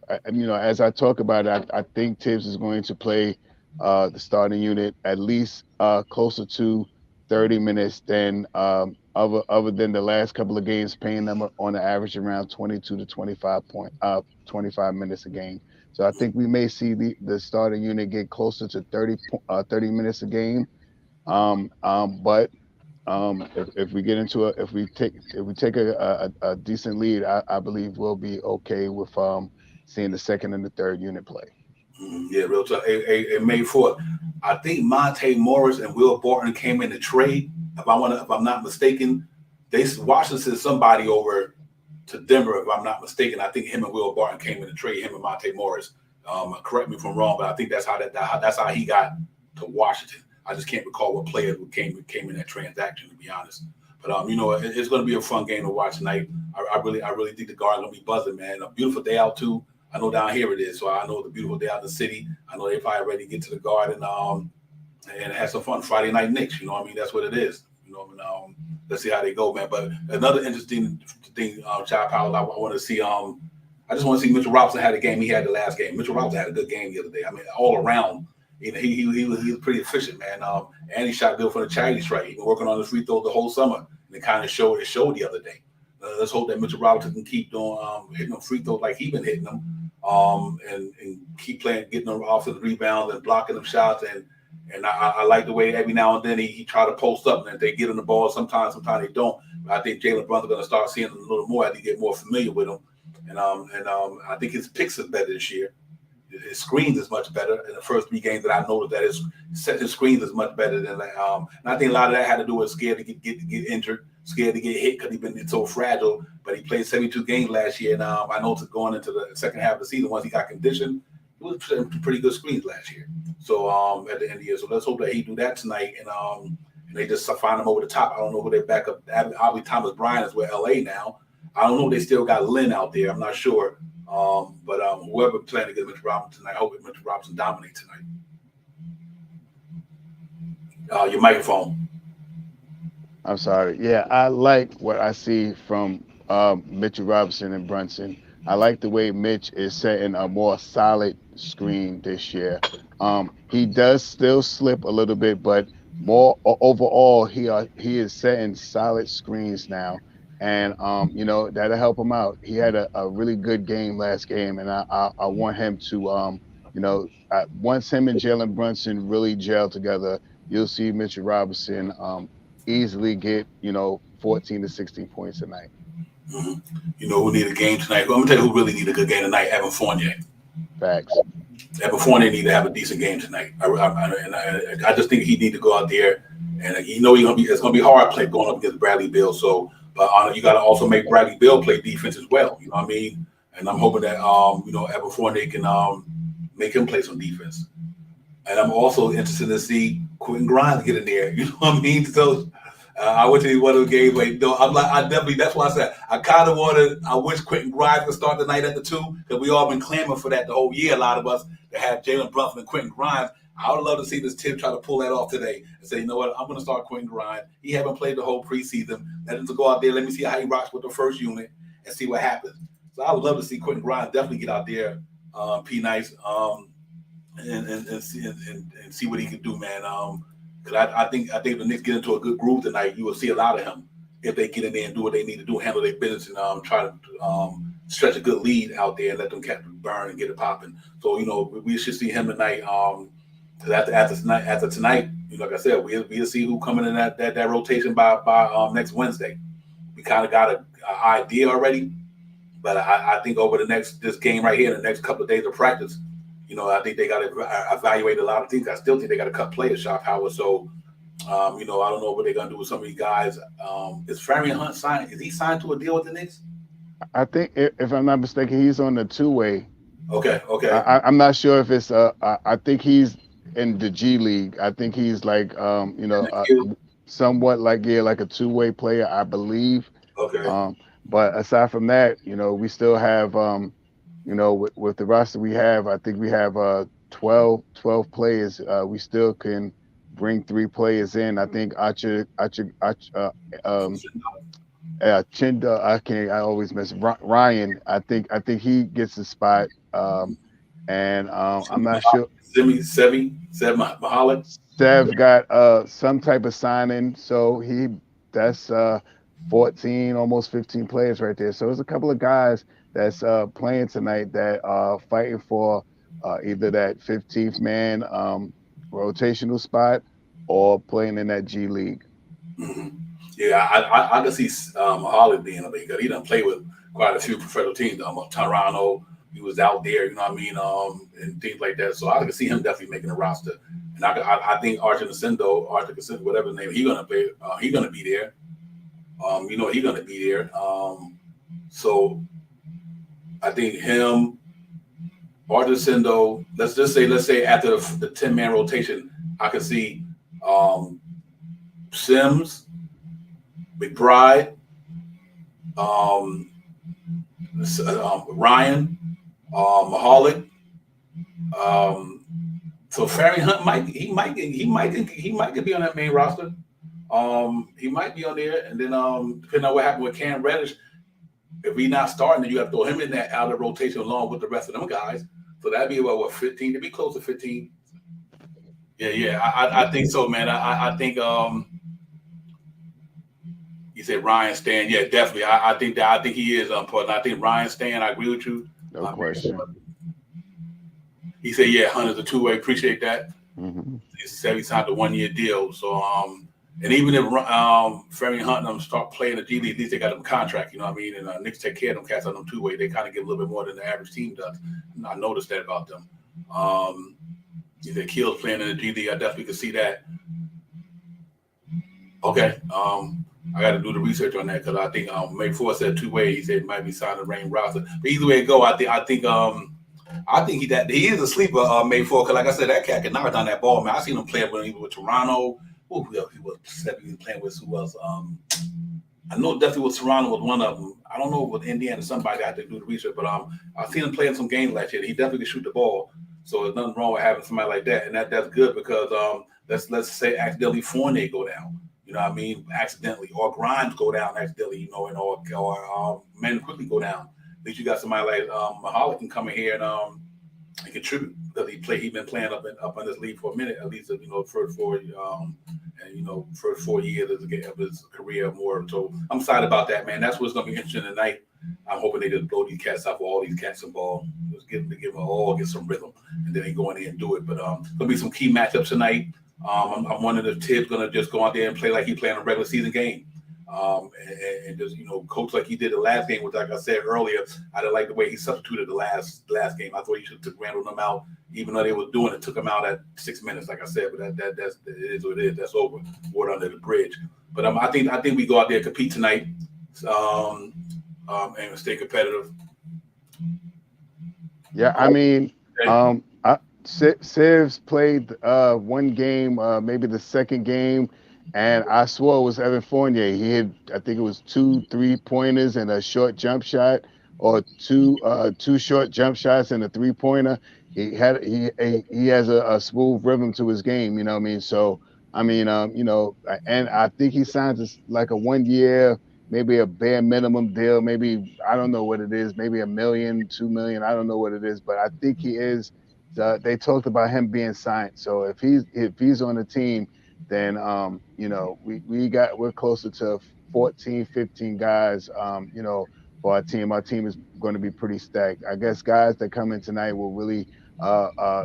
as I talk about it, I think Tibbs is going to play the starting unit at least closer to 30 minutes than other than the last couple of games, paying them on the average around 22 to 25 minutes a game. So I think we may see the starting unit get closer to 30 minutes a game. But if we get into if we take a decent lead, I believe we'll be okay with seeing the second and the third unit play. Yeah, real tough. Hey, May 4th. I think Monte Morris and Will Barton came in the trade. If I'm not mistaken, Washington sent somebody over to Denver. If I'm not mistaken, I think him and Will Barton came in the trade. Him and Monte Morris. Correct me if I'm wrong, but I think that's how he got to Washington. I just can't recall what player who came in that transaction, to be honest. But it's going to be a fun game to watch tonight. I really think the Guards going to be buzzing, man. A beautiful day out too. I know down here it is, so I know the beautiful day out in the city. I know they probably ready to get to the Garden and have some fun. Friday night Knicks, you know what I mean? That's what it is. Let's see how they go, man. But another interesting thing, Child Powell, I want to see. I just want to see Mitchell Robinson had a game he had the last game. Mitchell Robinson had a good game the other day. I mean, all around, he was pretty efficient, man. And he shot good for the charity strike. He's been working on his free throws the whole summer, and it kind of showed the other day. Let's hope that Mitchell Robinson can keep doing hitting them free throws like he's been hitting them, and keep playing, getting them offensive rebounds and blocking them shots. And I like the way every now and then he try to post up, and they get on the ball. Sometimes they don't. But I think Jalen Brunson's going to start seeing him a little more as he get more familiar with him. And I think his picks is better this year. His screens is much better. In the first 3 games that I noticed that his screens is much better than and I think a lot of that had to do with scared to get injured, scared to get hit because he's been so fragile. But he played 72 games last year, and I know going into the second half of the season, once he got conditioned, he was pretty good screens last year. So at the end of the year, so let's hope that he do that tonight, and they just find him over the top. I don't know who they back up. Obviously, Thomas Bryant is with LA now. I don't know if they still got Lynn out there. I'm not sure. But whoever playing against Mitchell Robinson tonight, I hope Mitchell Robinson dominates tonight. Your microphone. I'm sorry. Yeah, I like what I see from Mitchell Robinson and Brunson. I like the way Mitch is setting a more solid screen this year. He does still slip a little bit, but more overall, he is setting solid screens now. And, that'll help him out. He had a really good game last game, and I want him to, once him and Jalen Brunson really gel together, you'll see Mitchell Robinson easily get, 14 to 16 points tonight. Mm-hmm. You know who need a game tonight? I'm going to tell you who really need a good game tonight, Evan Fournier. Facts. Evan Fournier need to have a decent game tonight. I just think he need to go out there, and it's going to be hard play going up against Bradley Beal, so – but you got to also make Bradley Beal play defense as well. You know what I mean? And I'm hoping that Evan Fournier can make him play some defense. And I'm also interested to see Quentin Grimes get in there. You know what I mean? So I went to one of the games. That's why I said I wish Quentin Grimes could start the night at the 2, because we all been clamoring for that the whole year. A lot of us that have Jalen Brunson and Quentin Grimes. I would love to see this team try to pull that off today and say, you know what, I'm going to start Quentin Grimes. He haven't played the whole preseason. Let him to go out there. Let me see how he rocks with the first unit and see what happens. So I would love to see Quentin Grimes definitely get out there, P-Nice, and see what he can do, man. Because I think if the Knicks get into a good groove tonight, you will see a lot of him if they get in there and do what they need to do, handle their business, and try to stretch a good lead out there and let them burn and get it popping. So, we should see him tonight. Because after tonight, like I said, we'll see who coming in that rotation by next Wednesday. We kind of got an idea already, but I think over this game right here, the next couple of days of practice, I think they got to evaluate a lot of things. I still think they got to cut players, Shot Power. So, I don't know what they're gonna do with some of these guys. Is Farian Hunt signed? Is he signed to a deal with the Knicks? I think, if I'm not mistaken, he's on the 2-way. Okay. I'm not sure if it's. I think he's in the G League. I think he's like Q? somewhat like like a two-way player, I believe. Okay. But aside from that, we still have with the roster we have, I think we have 12 players. We still can bring 3 players in. I think Chinda, I always miss Ryan. I think he gets the spot. And I'm not sure. Sevi Mahalik. Sev got some type of signing, so that's 14, almost 15 players right there. So there's a couple of guys that's playing tonight that are fighting for either that 15th man rotational spot or playing in that G League. Mm-hmm. Yeah, I can see Mahalik being a big guy. He done play with quite a few professional teams. Toronto, he was out there, you know what I mean, and things like that. So I can see him definitely making a roster. And I think Archie Casindo, whatever his name, he's gonna play. He's gonna be there. He's gonna be there. So I think him, Archie Casindo. Let's say after the 10-man rotation, I can see Sims, McBride, Ryan, Mahalik. So Ferry Hunt might be on that main roster. He might be on there, and then depending on what happened with Cam Reddish, if he's not starting, then you have to throw him in that out of rotation along with the rest of them guys. So that'd be about 15? It'd be close to 15. Yeah. I think so, man. I think you said Ryan Stan. Yeah, definitely. I think he is important. I think Ryan Stan. I agree with you. No question. He said, "Yeah, Hunter's a two-way. Appreciate that." Mm-hmm. He said he signed a 1-year deal. So, and even if Ferry Hunt and them start playing the G League, at least they got them contract. You know what I mean? And Knicks take care of them cats on them two-way. They kind of give a little bit more than the average team does. And I noticed that about them. He said Keel's playing in the G League. I definitely could see that. Okay. I got to do the research on that because I think May 4 said two-way. He said it might be signed a rain roster. But either way it go, I think he is a sleeper. May 4 because like I said, that cat can knock down that ball, man. I seen him play when he was with Toronto. Who else he was playing with? Who else? I know definitely with Toronto was one of them. I don't know with Indiana somebody. I had to do the research, but I seen him playing some games last year. He definitely can shoot the ball. So there's nothing wrong with having somebody like that, and that's good because let's say accidentally Fournier go down. You know what I mean? Accidentally. Or Grimes go down accidentally, or Men quickly go down. At least you got somebody like Mahalik can come in here and contribute because he's been playing up in this league for a minute, at least first 4 years of his career more. So I'm excited about that, man. That's what's gonna be interesting tonight. I'm hoping they just blow these cats out for all these cats involved. Just give them all get some rhythm, and then they go in there and do it. But there'll be some key matchups tonight. I'm wondering if Tibbs gonna just go out there and play like he played in a regular season game, and just coach like he did the last game. Which, like I said earlier, I didn't like the way he substituted the last game. I thought he should have took Randall them out, even though they were doing it. Took him out at 6 minutes, like I said. But that's it is what it is. That's over. Water under the bridge. But I think we go out there and compete tonight, and stay competitive. Yeah, I mean, Sivs played one game, maybe the second game, and I swore it was Evan Fournier. He had, I think it was 2 3-pointers and a short jump shot, or two short jump shots and a 3-pointer. He has a smooth rhythm to his game. You know what I mean? So I mean, and I think he signs like a 1 year, maybe a bare minimum deal. Maybe I don't know what it is. Maybe $1 million, $2 million. I don't know what it is, but I think he is. They talked about him being signed. So if he's on the team, then we're closer to 14, 15 guys. For our team. Our team is going to be pretty stacked. I guess guys that come in tonight will really,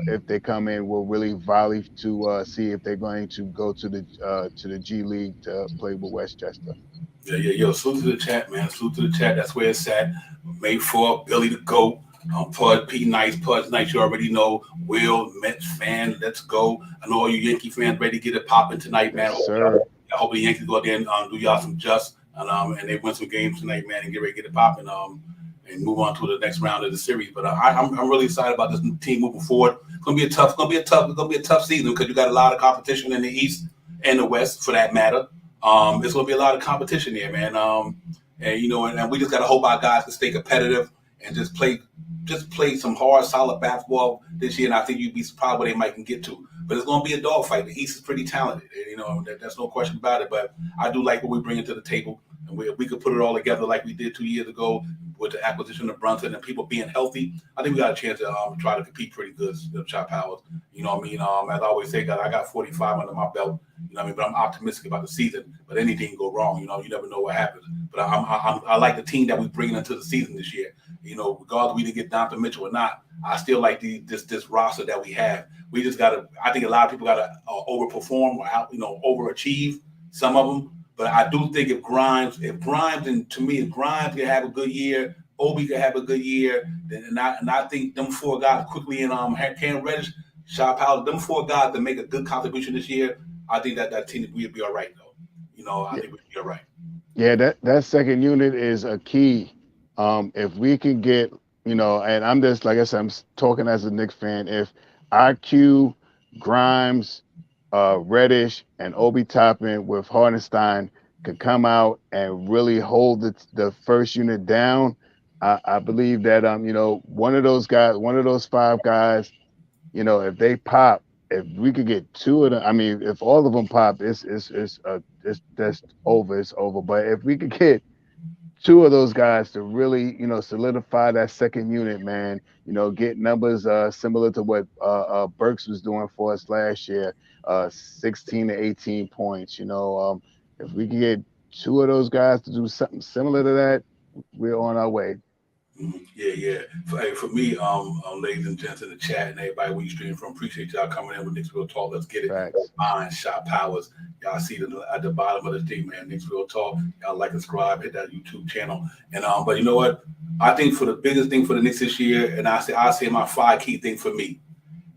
if they come in, will really volley to see if they're going to go to the G League to play with Westchester. Yeah. Yo, salute to the chat, man. Salute to the chat. That's where it's at. May 4th, Billy the GOAT. Pud P Nice, Pud's Nice, you already know. Will, Mets fan, let's go. I know all you Yankee fans ready to get it popping tonight, man. Yes, sir. I hope the Yankees go out there and do y'all some just and they win some games tonight, man, and get ready to get it popping. and move on to the next round of the series. But I'm really excited about this team moving forward. It's gonna be a tough season because you got a lot of competition in the East and the West, for that matter. It's gonna be a lot of competition there, man. And and we just gotta hope our guys can stay competitive and just play some hard, solid basketball this year. And I think you'd be surprised where they might can get to. But it's gonna be a dogfight. The East is pretty talented, and, that's no question about it. But I do like what we bring to the table, and we could put it all together like we did 2 years ago with the acquisition of Brunson and people being healthy. I think we got a chance to try to compete pretty good, Chop Powers. You know what I mean? As I always say, I got 45 under my belt. You know what I mean? But I'm optimistic about the season. But anything can go wrong. You never know what happens. But I like the team that we bringing into the season this year. Regardless we didn't get Donovan Mitchell or not, I still like this roster that we have. We just gotta. I think a lot of people gotta overperform or overachieve. Some of them. But I do think if Grimes can have a good year, Obi can have a good year, and I think them four guys quickly and Cam Reddish, Shaw Powell, them four guys to make a good contribution this year, I think that team would be all right though. I think we'd be all right. Yeah, that second unit is a key. If we can get, and I'm just like I said, I'm talking as a Knicks fan. If IQ, Grimes, Reddish, and Obi Toppin with Hartenstein could come out and really hold the first unit down, I believe that one of those guys, one of those five guys, if they pop, if we could get two of them, I mean, if all of them pop, it's that's over. It's over. But if we could get two of those guys to really, solidify that second unit, man, get numbers similar to what Burks was doing for us last year, 16 to 18 points. If we can get two of those guys to do something similar to that, we're on our way. Yeah. For me, ladies and gents in the chat and everybody where you streaming from, appreciate y'all coming in with Knicks Real Talk. Let's get it. Facts. Mine, Shot Powers. Y'all see at the bottom of the thing, man. Knicks Real Talk. Y'all like and subscribe, hit that YouTube channel. And but you know what? I think for the biggest thing for the Knicks this year, and I say my 5 key thing for me.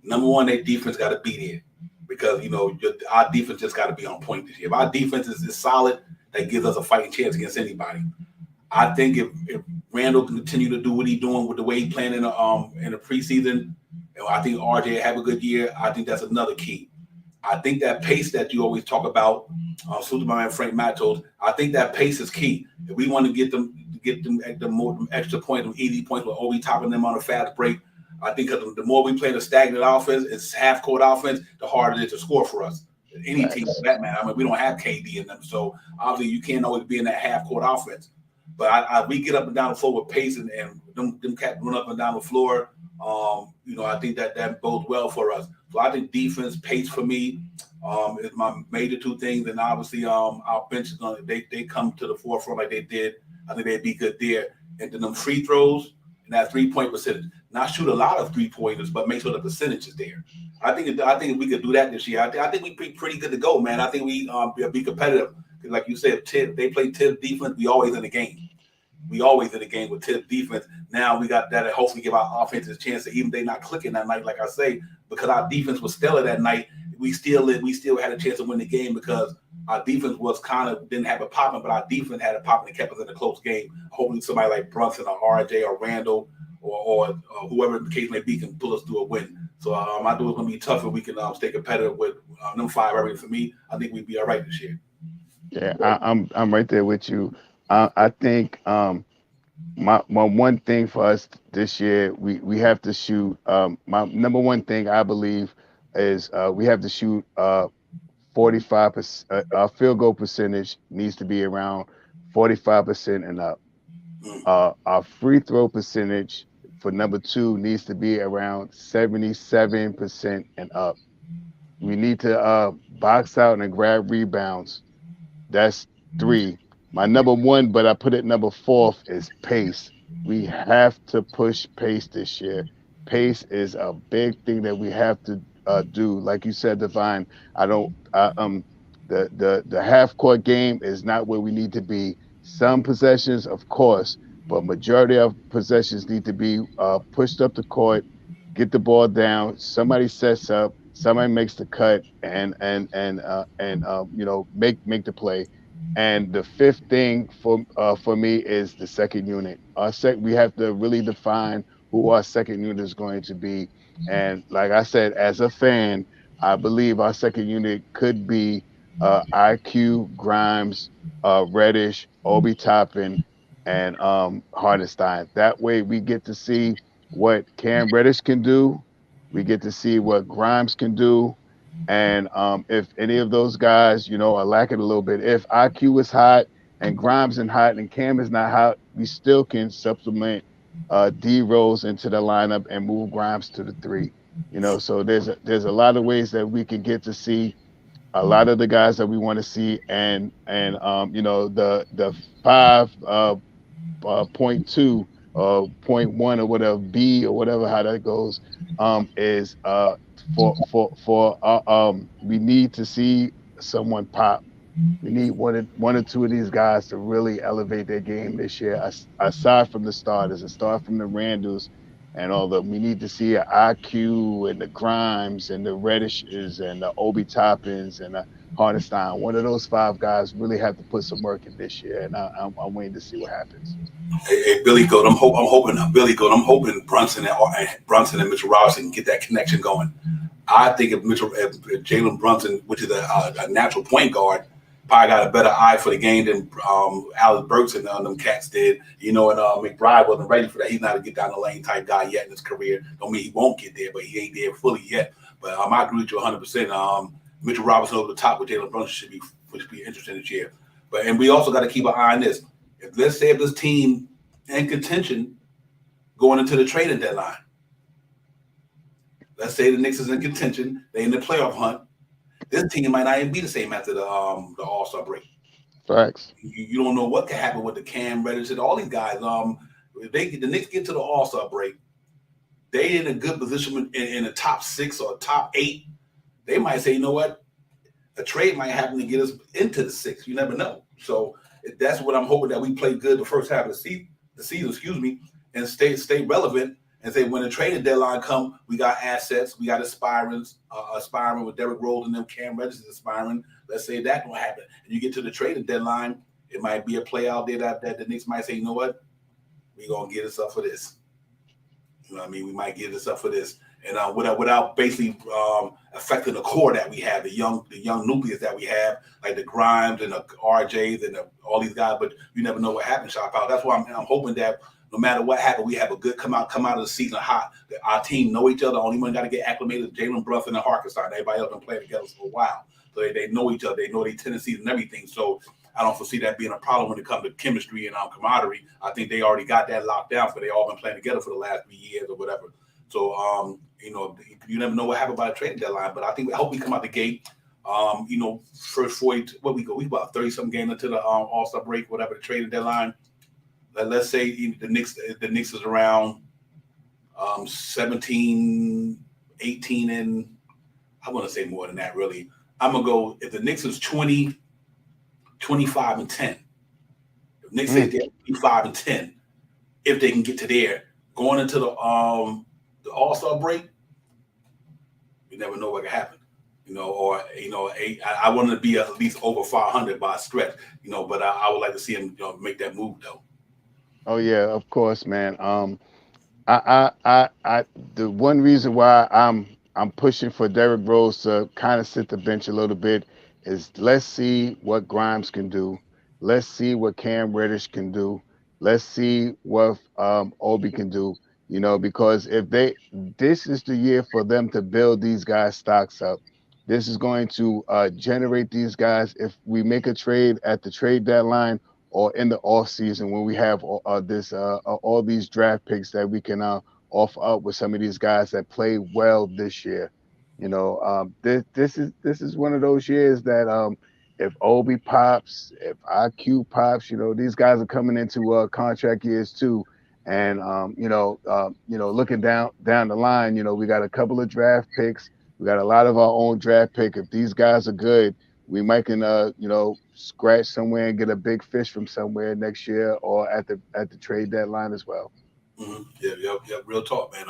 Number one, their defense got to be there because our defense just got to be on point this year. If our defense is solid, that gives us a fighting chance against anybody. I think if Randall can continue to do what he's doing with the way he's playing in the preseason, and I think RJ have a good year. I think that's another key. I think that pace that you always talk about, salute my man Frank Matos. I think that pace is key. If we want to get them them extra points, them easy points with Obi topping them on a fast break, I think the more we play the stagnant offense, it's half court offense, the harder it is to score for us. Any team for that, man. I mean, we don't have KD in them, so obviously you can't always be in that half court offense. But we get up and down the floor with pace and them cats run up and down the floor. I think that bodes well for us. So I think defense, pace for me is my major 2 things. And obviously our bench is they come to the forefront like they did. I think they'd be good there. And then them free throws and that 3-point percentage. Not shoot a lot of 3-pointers, but make sure the percentage is there. I think if we could do that this year, I think we'd be pretty good to go, man. I think we be competitive. Because like you said, they play Tibbs defense, we always in the game. We always in the game with Tibbs defense. Now we got that to hopefully give our offense a chance to, even if they not clicking that night, like I say, because our defense was stellar that night, we still had a chance to win the game because our defense was didn't have a popping, but our defense had a popping and kept us in a close game. Hopefully somebody like Brunson or RJ or Randall or whoever the case may be can pull us through a win. So I do it's going to be tough if we can stay competitive with them 5 areas. For me, I think we'd be all right this year. Yeah, I'm right there with you. I think my one thing for us this year, we have to shoot. My number one thing I believe is we have to shoot 45%. Our field goal percentage needs to be around 45% and up. Our free throw percentage for number 2 needs to be around 77% and up. We need to box out and grab rebounds. That's 3. My number 1, but I put it number 4th, is pace. We have to push pace this year. Pace is a big thing that we have to do. Like you said, Divine, the half court game is not where we need to be. Some possessions, of course, but majority of possessions need to be pushed up the court, get the ball down. Somebody sets up, somebody makes the cut, and make the play. And the fifth thing for me is the second unit. We have to really define who our second unit is going to be. And like I said, as a fan, I believe our second unit could be IQ, Grimes, Reddish, Obi Toppin, and Hardenstein. That way we get to see what Cam Reddish can do. We get to see what Grimes can do. And if any of those guys, are lacking a little bit, if IQ is hot and Grimes is hot and Cam is not hot, we still can supplement D Rose into the lineup and move Grimes to the three. So there's a lot of ways that we can get to see a lot of the guys that we want to see, and the 5.2 point one or whatever B or whatever how that goes is we need to see someone pop. We need one or two of these guys to really elevate their game this year. Aside from the starters, aside from the Randalls and all the, we need to see an IQ and the Grimes and the Reddishes and the Obi Toppins and the Hardenstein. One of those five guys really have to put some work in this year, and I'm waiting to see what happens. Hey, Billy Goat, I'm hoping Billy Goat. I'm hoping Brunson and Mitchell Robinson can get that connection going. I think if Jalen Brunson, which is a natural point guard, probably got a better eye for the game than Alex Burks and them cats did. And McBride wasn't ready for that. He's not a get down the lane type guy yet in his career. Don't mean he won't get there, but he ain't there fully yet. But I agree with you 100%. Mitchell Robinson over the top with Jalen Brunson should be interesting this year. And we also got to keep an eye on this. Let's say if this team in contention going into the trading deadline. Let's say the Knicks is in contention, they in the playoff hunt. This team might not even be the same after the All-Star break. Facts. You don't know what can happen with the Cam Reddish and all these guys. If the Knicks get to the All-Star break, they in a good position in the top 6 or top 8. They might say, you know what, a trade might happen to get us into the 6. You never know. So that's what I'm hoping, that we play good the first half of the season, and stay relevant. And say when the trading deadline come, we got assets, we got aspiring with Derrick Rose and them Cam Reddish is aspiring. Let's say that don't happen, and you get to the trading deadline, it might be a play out there that the Knicks might say, you know what, we gonna get us up for this. You know what I mean? We might get us up for this, and without basically affecting the core that we have, the young nucleus that we have, like the Grimes and the RJs and all these guys. But you never know what happens, Shop Out. That's why I'm hoping that no matter what happens, we have a good come out of the season hot. Our team know each other. Only one got to get acclimated to Jalen Brunson and Harkenstein. Everybody else been playing together for a while. So they know each other. They know their tendencies and everything. So I don't foresee that being a problem when it comes to chemistry and camaraderie. I think they already got that locked down, for they all been playing together for the last 3 years or whatever. So, you never know what happened by the trading deadline. But I hope we come out the gate. First 40, what we about 30-something games into the All-Star break, whatever the trading deadline. Let's say the Knicks is around 17, 18, and I want to say more than that, really. I'm going to go, if the Knicks is 20, 25, and 10. If Knicks say they're 25 and 10, if they can get to there, going into the All-Star break, you never know what can happen. I want to be at least over 500 by a stretch, but I would like to see him make that move, though. Oh yeah, of course, man. The one reason why I'm pushing for Derrick Rose to kind of sit the bench a little bit is, let's see what Grimes can do. Let's see what Cam Reddish can do. Let's see what Obi can do. Because this is the year for them to build these guys' stocks up. This is going to generate these guys. If we make a trade at the trade deadline or in the off season, when we have all these draft picks that we can offer up with some of these guys that play well this year, this is one of those years that if Obi pops, if IQ pops, these guys are coming into contract years too, and looking down the line, we got a couple of draft picks, we got a lot of our own draft pick. If these guys are good, we might can scratch somewhere and get a big fish from somewhere next year or at the trade deadline as well. Mm-hmm. Yeah, real talk, man.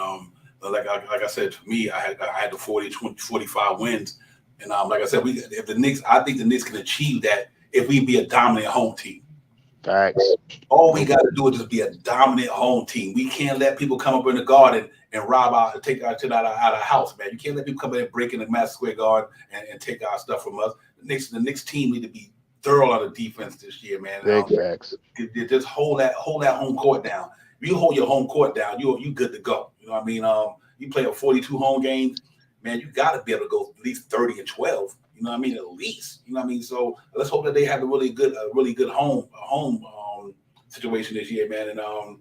Like I said, for me, I had the 45 wins, and like I said, I think the Knicks can achieve that if we be a dominant home team. Facts. All we got to do is just be a dominant home team. We can't let people come up in the garden and rob our, take our shit out of our house, man. You can't let people come in and break in the Madison Square Garden and take our stuff from us. The Knicks team need to be thorough on the defense this year, man. Big facts. Just hold that home court down. If you hold your home court down, you good to go. You know what I mean? You play a 42 home games, man. You got to be able to go at least 30-12. You know what I mean? At least. You know what I mean? So let's hope that they have a really good home situation this year, man. And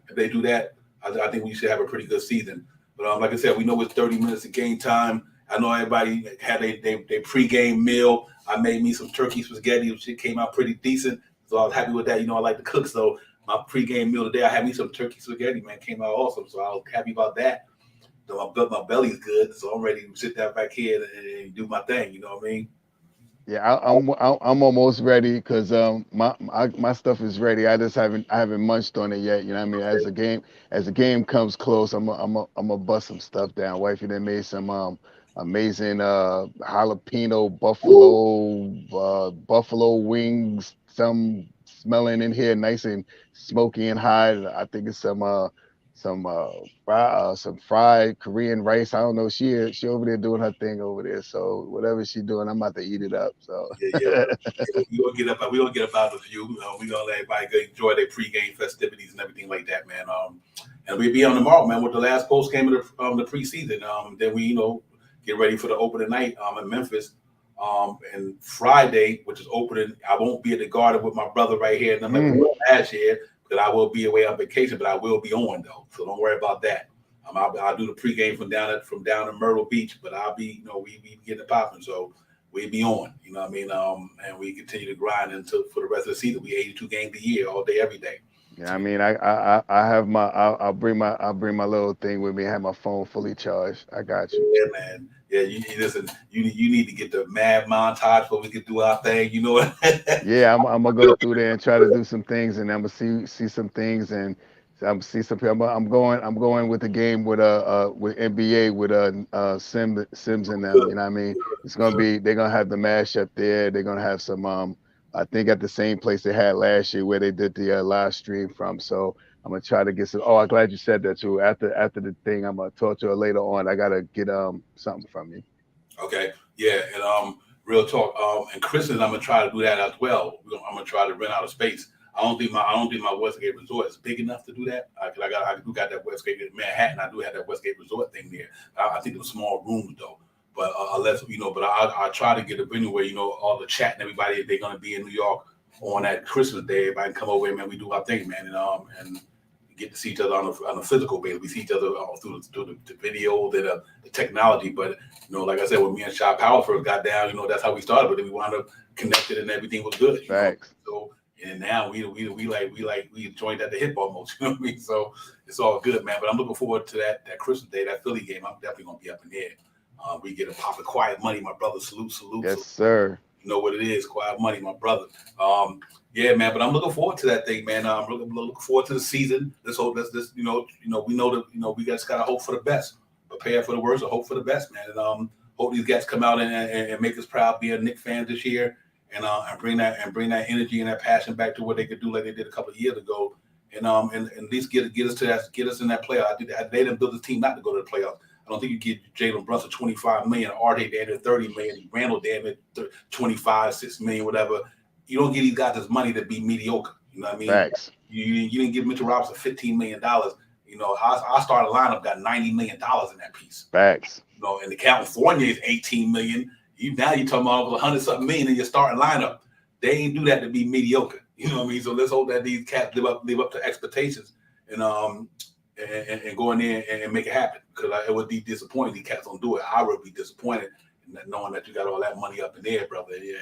if they do that, I think we should have a pretty good season. But like I said, we know it's 30 minutes of game time. I know everybody had their pregame meal. I made me some turkey spaghetti, which came out pretty decent. So I was happy with that. You know, I like to cook. So my pregame meal today, I had me some turkey spaghetti, man. Came out awesome. So I was happy about that. So my belly's good. So I'm ready to sit down back here and do my thing. You know what I mean? Yeah, I'm almost ready because my stuff is ready. I haven't munched on it yet. You know what I mean? As the game comes close, I'm gonna bust some stuff down. Wifey then made some amazing jalapeno buffalo wings. Some smelling in here nice and smoky and hot. I think it's some fried Korean rice. I don't know. She over there doing her thing over there. So whatever she's doing, I'm about to eat it up. So yeah. We gonna get up out of you. We gonna let everybody go enjoy their pregame festivities and everything like that, man. And we'll be on tomorrow, man, with the last post game of the preseason. Then we get ready for the opening night in Memphis. And Friday, which is opening, I won't be at the Garden with my brother right here. And I'm last year. That I will be away on vacation, but I will be on though, so don't worry about that. I'll do the pregame from down in Myrtle Beach, but I'll be, we getting it popping, so we'll be on. You know what I mean? And we continue to grind for the rest of the season. We 82 games a year, all day, every day. Yeah, I mean, I have I'll bring my little thing with me. I have my phone fully charged. I got you. Yeah, man. Yeah, you listen. You need to get the mad montage so we can do our thing. You know what? Yeah, I'm gonna go through there and try to do some things, and I'm gonna see some things, and I'm see some people. I'm going with the game with NBA with Sims and them. You know what I mean? It's gonna be, they're gonna have the mash up there. They're gonna have some I think at the same place they had last year where they did the live stream from. So I'm gonna try to get some. Oh, I'm glad you said that too. After the thing, I'm gonna talk to her later on. I gotta get something from you. Okay. Yeah, and real talk. And Christmas, I'm gonna try to do that as well. I'm gonna try to rent out a space. I don't think my Westgate Resort is big enough to do that. I do got that Westgate in Manhattan. I do have that Westgate Resort thing there. I think those small rooms though. But unless but I try to get a venue where all the chat and everybody, they're gonna be in New York on that Christmas day. Everybody can come over and, man, we do our thing, man, and get to see each other on a physical basis. We see each other through the video, the technology. But like I said, when me and Shy Power first got down, that's how we started. But then we wound up connected and everything was good. Thanks. So and now we joined at the hip almost. You know what I mean? So it's all good, man. But I'm looking forward to that Christmas day, that Philly game. I'm definitely gonna be up in there. We get a pop of Quiet Money, my brother. Salute. Yes, sir. You know what it is, Quiet Money, my brother. Yeah, man. But I'm looking forward to that thing, man. I'm looking forward to the season. Let's hope we know that we just gotta hope for the best, prepare for the worst, or hope for the best, man. And hope these guys come out and make us proud, be a Knicks fan this year, and bring that energy and that passion back to what they could do like they did a couple of years ago, and at least get us in that playoff. They didn't build this team not to go to the playoffs. I don't think you get Jalen Brunson $25 million, RJ damn near $30 million, Randall damn near $25, $6 million, whatever. You don't give these guys this money to be mediocre. You know what I mean? Thanks. You didn't give Mitchell Robinson $15 million. Our starting lineup got $90 million in that piece. Facts. And the California is $18 million. Now you're talking about over $100-something million in your starting lineup. They ain't do that to be mediocre. You know what I mean? So let's hope that these cats live up to expectations and go in there and make it happen. Because it would be disappointing if these cats don't do it. I would be disappointed knowing that you got all that money up in there, brother. Yeah,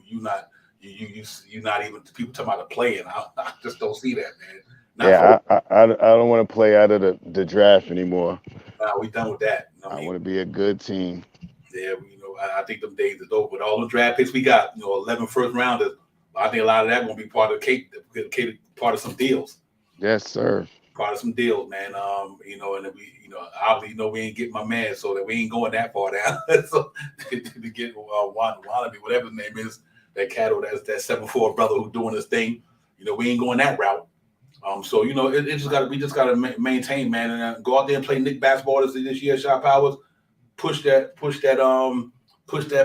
you're not even people talking about the playing. I just don't see that, man. I don't want to play out of the draft anymore. Nah, we done with that. I want to be a good team. Yeah, I think them days is over. With all the draft picks we got, 11 first rounders. I think a lot of that won't be part of part of some deals. Yes, sir. Part of some deals, man. And then we, obviously, we ain't getting my man, so that we ain't going that far down. So to get Wannabe, whatever his name is, that cattle, that 7'4" brother who's doing his thing. We ain't going that route. So we just gotta maintain, man, and go out there and play Knicks basketball this year. Shot Powers, push that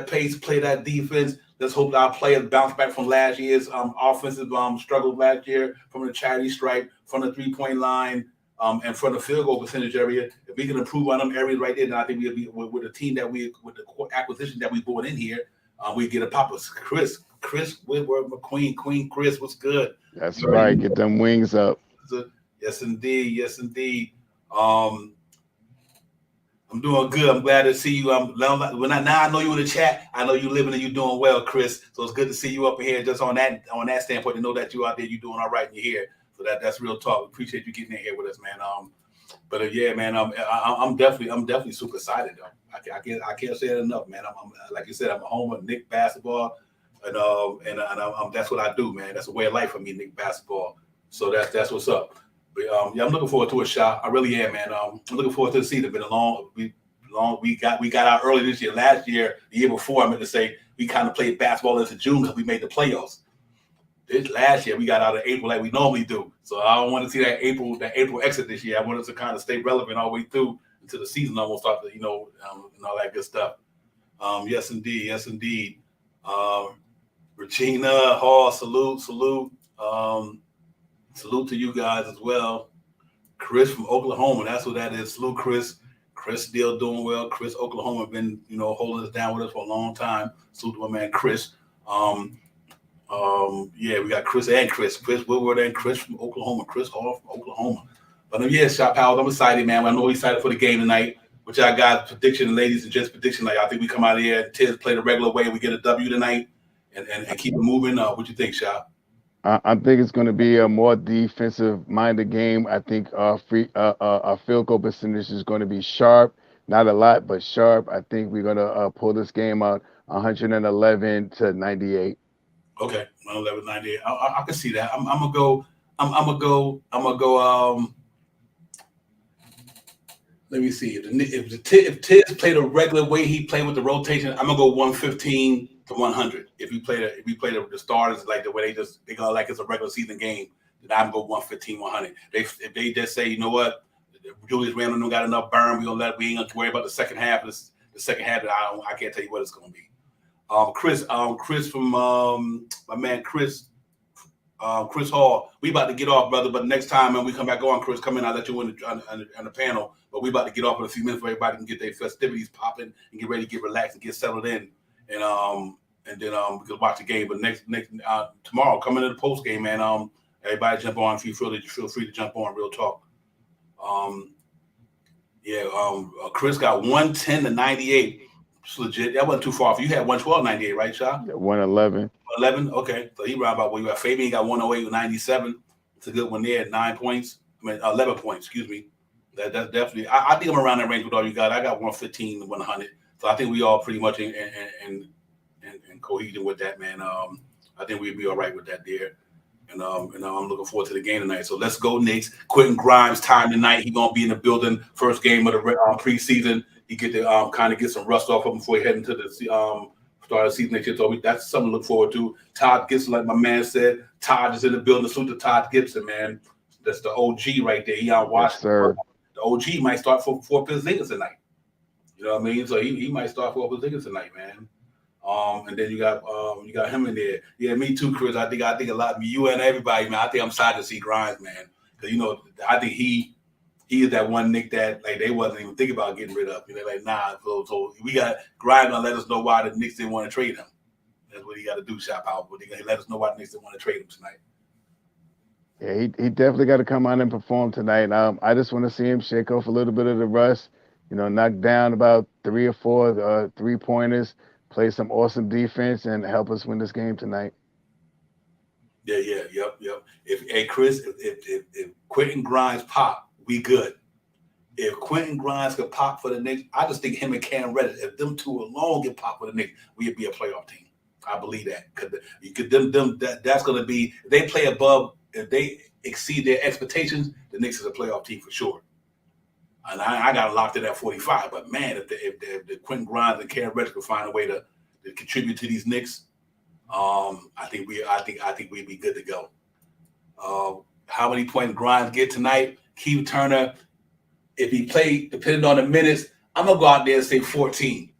pace, play that defense. Let's hope our players bounce back from last year's offensive struggles last year, from the charity stripe, from the 3-point line, and from the field goal percentage area. If we can improve on them areas right there, then I think we'll be with the team with the acquisition that we brought in here. We get a pop of Chris Whitworth, McQueen, Queen Chris. What's good? That's right. Get them wings up. Yes, indeed. Yes, indeed. I'm doing good. I'm glad to see you. Now I know you in the chat. I know you living and you doing well, Chris. So it's good to see you up in here. Just on that standpoint, to know that you out there, you doing all right, and you're here. So that's real talk. Appreciate you getting in here with us, man. Yeah, man. I'm definitely super excited though. I can't say it enough, man. I'm like you said, I'm a homer of Knicks basketball, and that's what I do, man. That's a way of life for me, Knicks basketball. So that's what's up. But yeah, I'm looking forward to a shot. I really am, man. I'm looking forward to the season. It's been a long. We got out early this year. Last year, the year before, I meant to say, we kind of played basketball into June because we made the playoffs. This last year, we got out of April like we normally do. So I don't want to see that April exit this year. I want us to kind of stay relevant all the way through until the season almost start to, and all that good stuff. Yes, indeed. Yes, indeed. Regina Hall, salute. Salute to you guys as well. Chris from Oklahoma, that's what that is. Salute, Chris. Chris still doing well. Chris, Oklahoma, been holding us down with us for a long time. Salute to my man Chris. Yeah, we got Chris Woodward and Chris from Oklahoma. Chris Hall from Oklahoma. But yeah, Shop Powers, I'm excited, man. I know we're excited for the game tonight, which I got prediction, ladies and gents, prediction. Like I think we come out of here and Tiz play the regular way and we get a W tonight and keep it moving. What you think, Shop? I think it's going to be a more defensive-minded game. I think our field goal percentage is going to be sharp, not a lot, but sharp. I think we're going to pull this game out 111-98. Okay, 111-98. I can see that. I'm gonna go. Let me see. If Tiz played a regular way he played with the rotation, I'm gonna go 115 to 100. If we play the starters like the way they go like it's a regular season game, then I'm gonna go 115, 100. If they just say, you know what, Julius Randle don't got enough burn, we ain't gonna worry about the second half. The second half, I can't tell you what it's gonna be. Chris from my man Chris Hall. We about to get off, brother. But next time when we come back on, Chris, come in. I'll let you in the panel. But we about to get off in a few minutes where everybody can get their festivities popping and get ready to get relaxed and get settled in. And then we can watch the game. But next tomorrow, coming to the post game, man. Everybody jump on if you feel free to jump on. Real talk. Chris got 110-98. It's legit. That wasn't too far. You had 112-98, right, Shaw? Yeah, 111. 11. Okay, so he round about where you got. Fabian got 108-97. It's a good one there. 9 points. 11 points. Excuse me. That's definitely. I think I'm around that range with all you got. I got 115-100. So I think we all pretty much in cohesion with that, man. I think we'd be all right with that there. And I'm looking forward to the game tonight. So let's go, Knicks. Quentin Grimes time tonight. He's gonna be in the building. First game of the preseason. He get to kind of get some rust off him before he head into the start of the season next year. So that's something to look forward to. Todd Gibson, like my man said, Todd is in the building. Salute to Todd Gibson, man. That's the OG right there. He out Washington. Yes, the OG might start for Porzingis tonight. You know what I mean? So he might start for Porzingis tonight, man. And then you got him in there. Yeah, me too, Chris. I think a lot of you and everybody, man. I think I'm excited to see Grimes, man. Because I think he is that one Nick that like they wasn't even thinking about getting rid of. They're like, nah. So we got Grimes gonna let us know why the Knicks didn't want to trade him. That's what he got to do, Shop out. But he let us know why the Knicks didn't want to trade him tonight. Yeah, he definitely got to come out and perform tonight. I just want to see him shake off a little bit of the rust. Knock down about 3 or 4 3-pointers, play some awesome defense, and help us win this game tonight. Yep. If Quentin Grimes pop, we good. If Quentin Grimes could pop for the Knicks, I just think him and Cam Reddish, if them two alone get pop for the Knicks, we'd be a playoff team. I believe that because that's going to be if they play above, if they exceed their expectations, the Knicks is a playoff team for sure. And I got it locked in at 45. But man, if the Quentin Grimes and Cam Reddish could find a way to contribute to these Knicks, I think we'd be good to go. How many points Grimes get tonight? Keith Turner, if he played, depending on the minutes, I'm gonna go out there and say 14.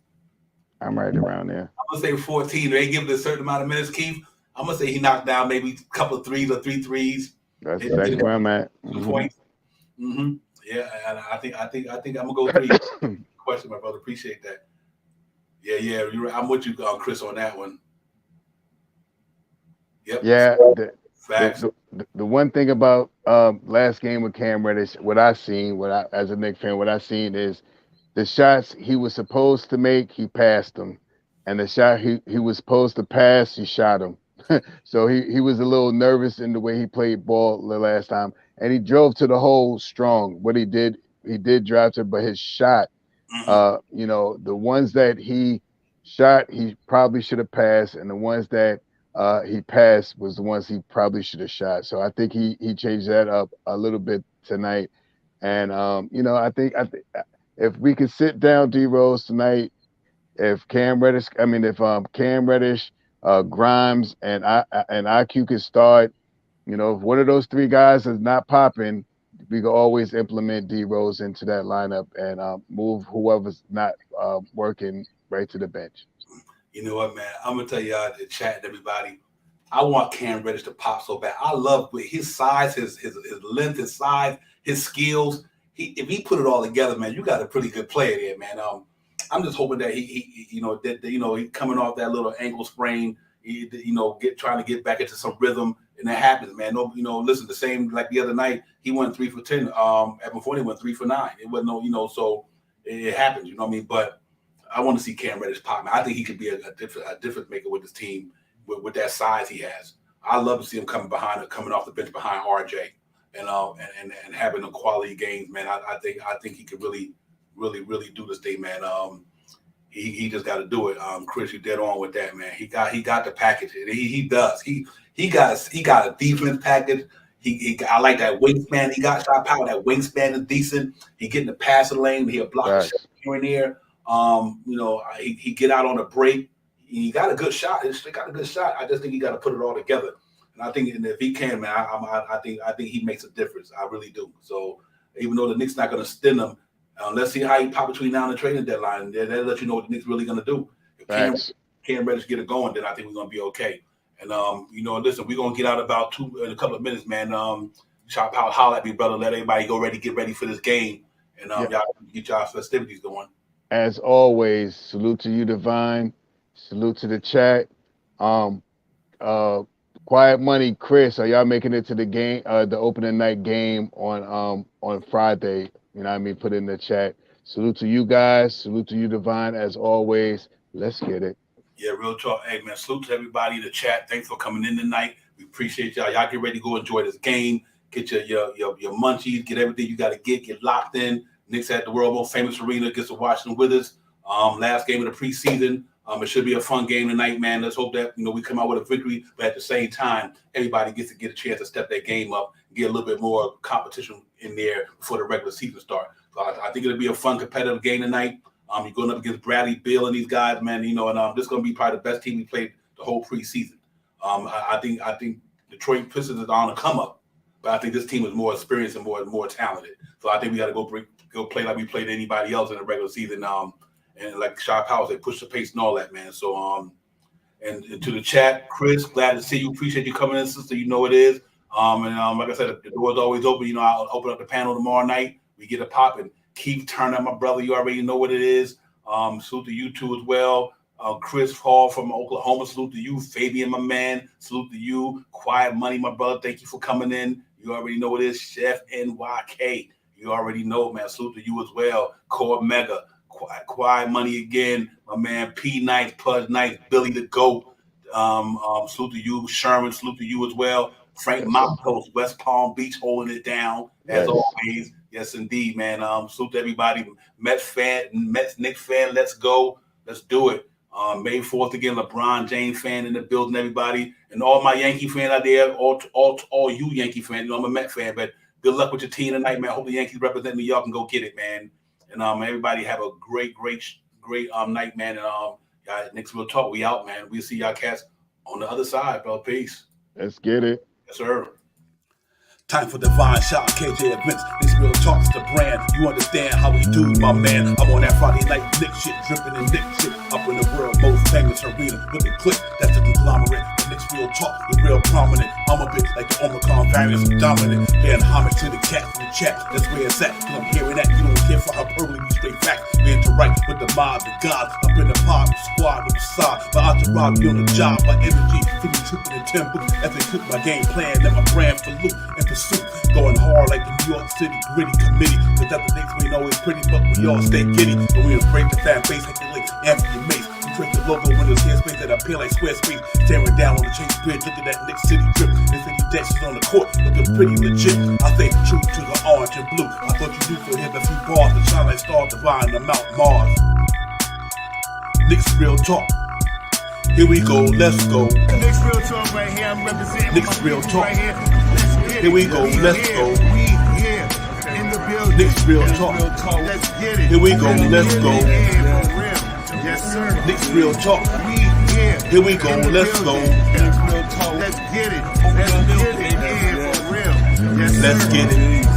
I'm right around there. I'm gonna say 14. They give it a certain amount of minutes, Keith. I'm gonna say he knocked down maybe a couple of threes or 3 threes. That's exactly where I'm at. Points. Yeah, and I think I'm gonna go 3. Question, my brother. Appreciate that. Yeah, you're right. I'm with you, Chris, on that one. Yep. Yeah. Facts. The one thing about last game with Cam Reddish, as a Knicks fan, what I seen is the shots he was supposed to make, he passed them, and the shot he was supposed to pass, he shot him. So he was a little nervous in the way he played ball the last time, and he drove to the hole strong. What he did drive to, but his shot, the ones that he shot, he probably should have passed, and the ones that he passed was the ones he probably should have shot. So I think he changed that up a little bit tonight. And I think if we could sit down D Rose tonight, if Cam Reddish, Grimes and IQ could start, if one of those 3 guys is not popping, we can always implement D Rose into that lineup and move whoever's not working right to the bench. You know what, man? I'm gonna tell y'all to chat and everybody. I want Cam Reddish to pop so bad. I love with his size, his length, his size, his skills. If he put it all together, man, you got a pretty good player there, man. I'm just hoping that he coming off that little ankle sprain, trying to get back into some rhythm, and that happens, man. No, listen, the same like the other night, he went 3 for 10. Before he went 3 for 9. It wasn't so it happens, you know what I mean? But I want to see Cam Reddish pop, man. I think he could be a difference maker with his team with that size he has. I love to see him coming off the bench behind RJ and having a quality games, man. I think he could really do this thing, man. He just got to do it. Chris, you're dead on with that, man. He got the package. He does. He got a defense package. I like that wingspan. He got shot power. That wingspan is decent. He getting the passing lane. He'll block a shot here and there. He get out on a break. He got a good shot. He got a good shot. I just think he got to put it all together. And I think if he can, man, I think he makes a difference. I really do. So even though the Knicks not going to extend him, let's see how he pop between now and the trading deadline. That'll let you know what the Knicks really going to do. If Cam Reddish get it going, then I think we're going to be okay. And listen, we're going to get out about in a couple of minutes, man. Shot Powell, holler at me, brother. Let everybody get ready for this game, and y'all get y'all festivities going. As always, salute to you, Divine. Salute to the chat. Quiet Money, Chris, are y'all making it to the game, the opening night game on Friday? You know what I mean? Put in the chat. Salute to you guys. Salute to you, Divine. As always, let's get it. Yeah, real talk. Hey, man, salute to everybody in the chat. Thanks for coming in tonight. We appreciate y'all. Y'all get ready to go enjoy this game. Get your munchies. Get everything you got to get locked in. Knicks at the world most famous arena against the Washington Wizards. Last game of the preseason. It should be a fun game tonight, man. Let's hope that we come out with a victory, but at the same time, everybody gets to get a chance to step their game up and get a little bit more competition in there before the regular season starts. So I think it'll be a fun, competitive game tonight. You're going up against Bradley Beal and these guys, man. And this is going to be probably the best team we played the whole preseason. I think Detroit Pistons is on a come up, but I think this team is more experienced and more talented. So I think we got to go play like we played anybody else in the regular season. And like Shot Powell said, push the pace and all that, man. So, and to the chat, Chris, glad to see you. Appreciate you coming in, sister. You know it is. Like I said, the door's always open. I'll open up the panel tomorrow night. We get it popping. Keith Turner, my brother, you already know what it is. Salute to you too as well. Chris Hall from Oklahoma, salute to you. Fabian, my man, salute to you. Quiet Money, my brother, thank you for coming in. You already know what it is. Chef NYK, you already know, man. Salute to you as well. Core Mega. Quiet Money again, my man P Nice, Pudge Nice, Billy the Goat. Salute to you, Sherman. Salute to you as well. Frank Moptos, West Palm Beach, holding it down as always. Yes, indeed, man. Salute to everybody. Knicks fan, let's go. Let's do it. May 4th again, LeBron James fan in the building, everybody, and all my Yankee fans out there. All you Yankee fans. I'm a Met fan, but good luck with your team tonight, man. Hope the Yankees represent me. Y'all can go get it, man. And everybody have a great night, man. And Knicks Real Talk. We out, man. We'll see y'all cats On the other side, bro. Peace. Let's get it. Yes, sir. Time for divine shot, KJ events. This real talks the brand. You understand how we do, my man. I'm on that Friday night Knicks shit, dripping in Knicks shit. Up in the world, most famous arena with the click. That's the conglomerate. The Knicks real talk, we real prominent. I'm a bit like the Omicron variant, dominant. Paying homage to the cat in the chat. That's where it's at. Cause I'm hearing that you don't care for hyperbole, you straight fact. We interact with the mob, the gods. Up in the pod, the squad, the facade. My entourage be on the job, my energy. Feeling tripping in 10 books. As they cook my game plan, and my brand for loot and pursuit. Going hard like the New York City gritty committee. Cause that's the Knicks, we ain't always pretty, but we all stay giddy. And we embrace the fan base like the links, Anthony Mace. We trace the logo when there's space that appear like Squarespace. Staring down on the Chase Bridge, look at that Knicks City drip. They say these dashes on the court, looking pretty legit. I stay true to the orange and blue. I thought you knew for him a few bars to shine like stars divine to Mount Mars. Knicks real talk. Here we go, let's go. Knicks real talk right here. I'm representing Knicks real talk. right here. Let's get it. Here we go, let's go. We here in the building. Knicks real talk. Let's get it. Here we go, let's go. Yeah, for real. Yes, sir. Knicks real talk. We here. Here we go, in the let's go. building. Let's get it. Let's get it. Yeah, for real. Yes, sir. Let's get it.